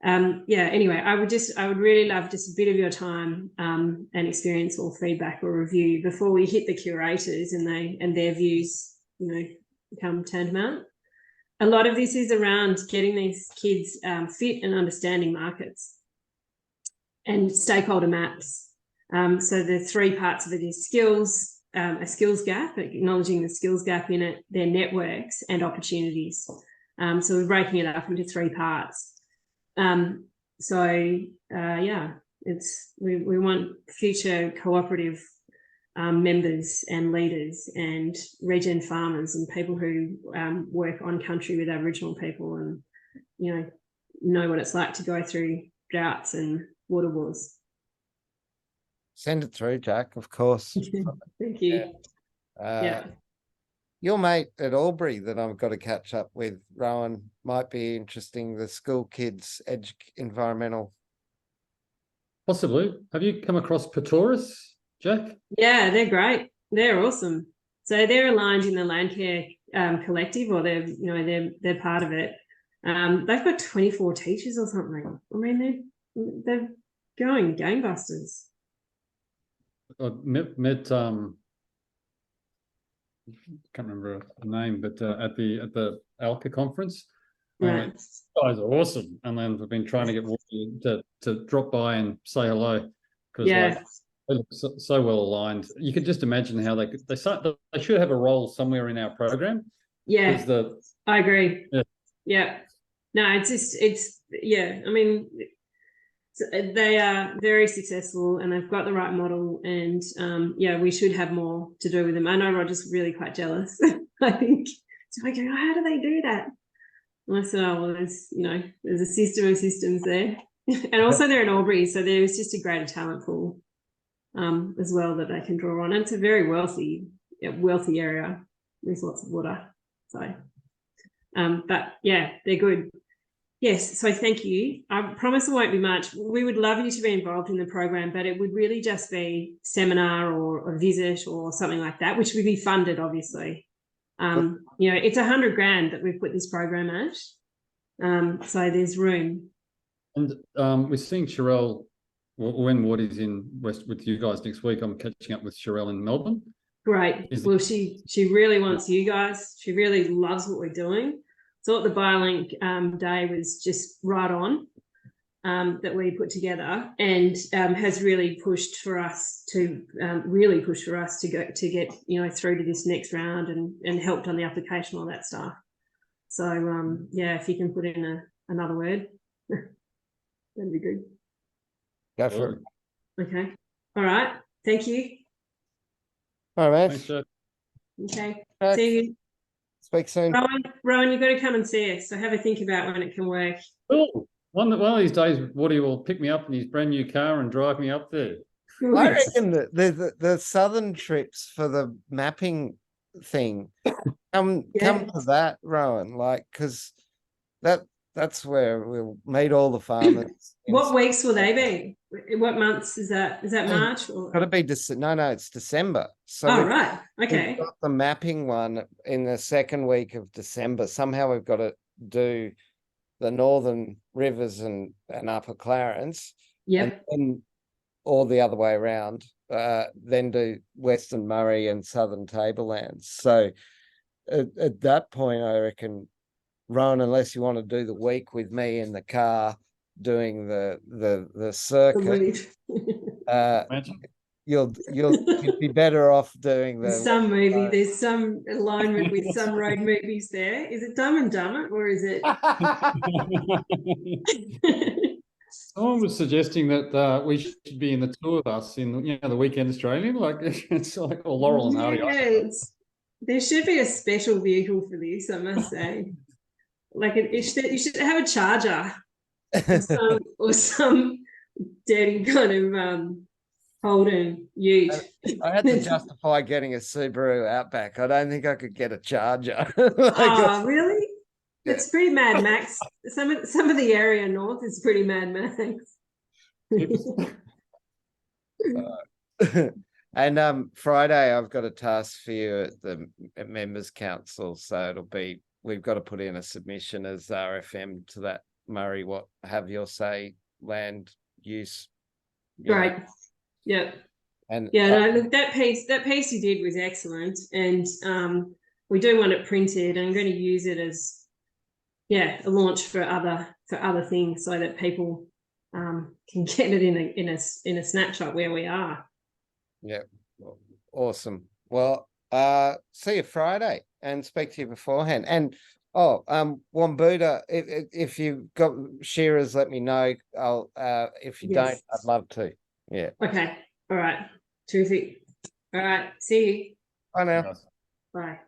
Anyway, I would really love just a bit of your time and experience or feedback or review before we hit the curators and their views, become tantamount. A lot of this is around getting these kids fit and understanding markets and stakeholder maps. So the 3 parts of it is skills, a skills gap, acknowledging the skills gap in it, their networks and opportunities. So we're breaking it up into 3 parts. We want future cooperative members and leaders and regen farmers and people who work on country with Aboriginal people and know what it's like to go through droughts and water wars. Send it through, Jack, of course. Thank you. Your mate at Albury that I've got to catch up with, Rowan, might be interesting. The school kids environmental. Possibly. Have you come across Patoris, Jack? Yeah, they're great. They're awesome. So they're aligned in the Landcare collective, or they're part of it. They've got 24 teachers or something. I mean, they're going gangbusters. I met can't remember the name, but at the ALCA conference, Right. Guys are awesome, and then we've been trying to get Wolfie to drop by and say hello because they look so well aligned. You could just imagine how they should have a role somewhere in our program. Yeah, I agree. Yeah. No, I mean, they are very successful and they've got the right model, and we should have more to do with them. I know Roger's really quite jealous. I think so. I go, how do they do that? And I said, oh well, there's a system of systems there, and also they're in Albury, so there's just a greater talent pool as well that they can draw on. And it's a very wealthy area with lots of water. So, but yeah, they're good. Yes, so thank you. I promise it won't be much. We would love you to be involved in the program, but it would really just be seminar or a visit or something like that, which would be funded, obviously. It's $100,000 that we've put this program at, so there's room. And we're seeing Sherelle when Woody's in West with you guys next week. I'm catching up with Sherelle in Melbourne. Great. Well, she really wants you guys. She really loves what we're doing. Thought the BioLink day was just right on. that we put together, and has really pushed for us to get through to this next round, and helped on the application, all that stuff. So yeah, if you can put in another word, that'd be good. Go for it. Okay. All right. Thank you. All right, Thanks, Jeff. Okay. man. See you. Speak soon. Rowan, you've got to come and see us. So have a think about when it can work. Oh, one of these days, Woody will pick me up in his brand new car and drive me up there. I reckon that the southern trips for the mapping thing come to that, Rowan, like, because that's where we'll meet all the farmers. What weeks will they be? What months is that? Is that March? Or? Got to be no, it's December. So Oh, right. Okay. we've got the mapping one in the second week of December. Somehow we've got to do the Northern Rivers and Upper Clarence. Yep. And or the other way around, then do Western Murray and Southern Tablelands. So at that point, I reckon, Rowan, unless you want to do the week with me in the car doing the circuit, you'd be better off doing There's some movie. There's some alignment with some road movies there. Is it Dumb and Dumber, or is it? Someone was suggesting that we should be in the two of us in the Weekend Australian, like it's like or Laurel and Hardy. Yes. There should be a special vehicle for this, I must say. Like you should have a Charger or some dirty kind of Holden Ute. I had to justify getting a Subaru Outback. I don't think I could get a Charger. Oh, really? It's pretty Mad Max. Some of the area north is pretty Mad Max. And Friday, I've got a task for you at the Members Council. So we've got to put in a submission as RFM to that Murray, what have your say land use. Right. Yep. And look, that piece you did was excellent. And we do want it printed, and I'm going to use it as a launch for other things, so that people can get it in a snapshot where we are. Yeah, awesome. Well, see you Friday and speak to you beforehand. And Wambuda, if you've got shearers, let me know. I'll if you don't, I'd love to. Yeah. Okay. All right. Terrific. All right. See you. Bye now. Bye.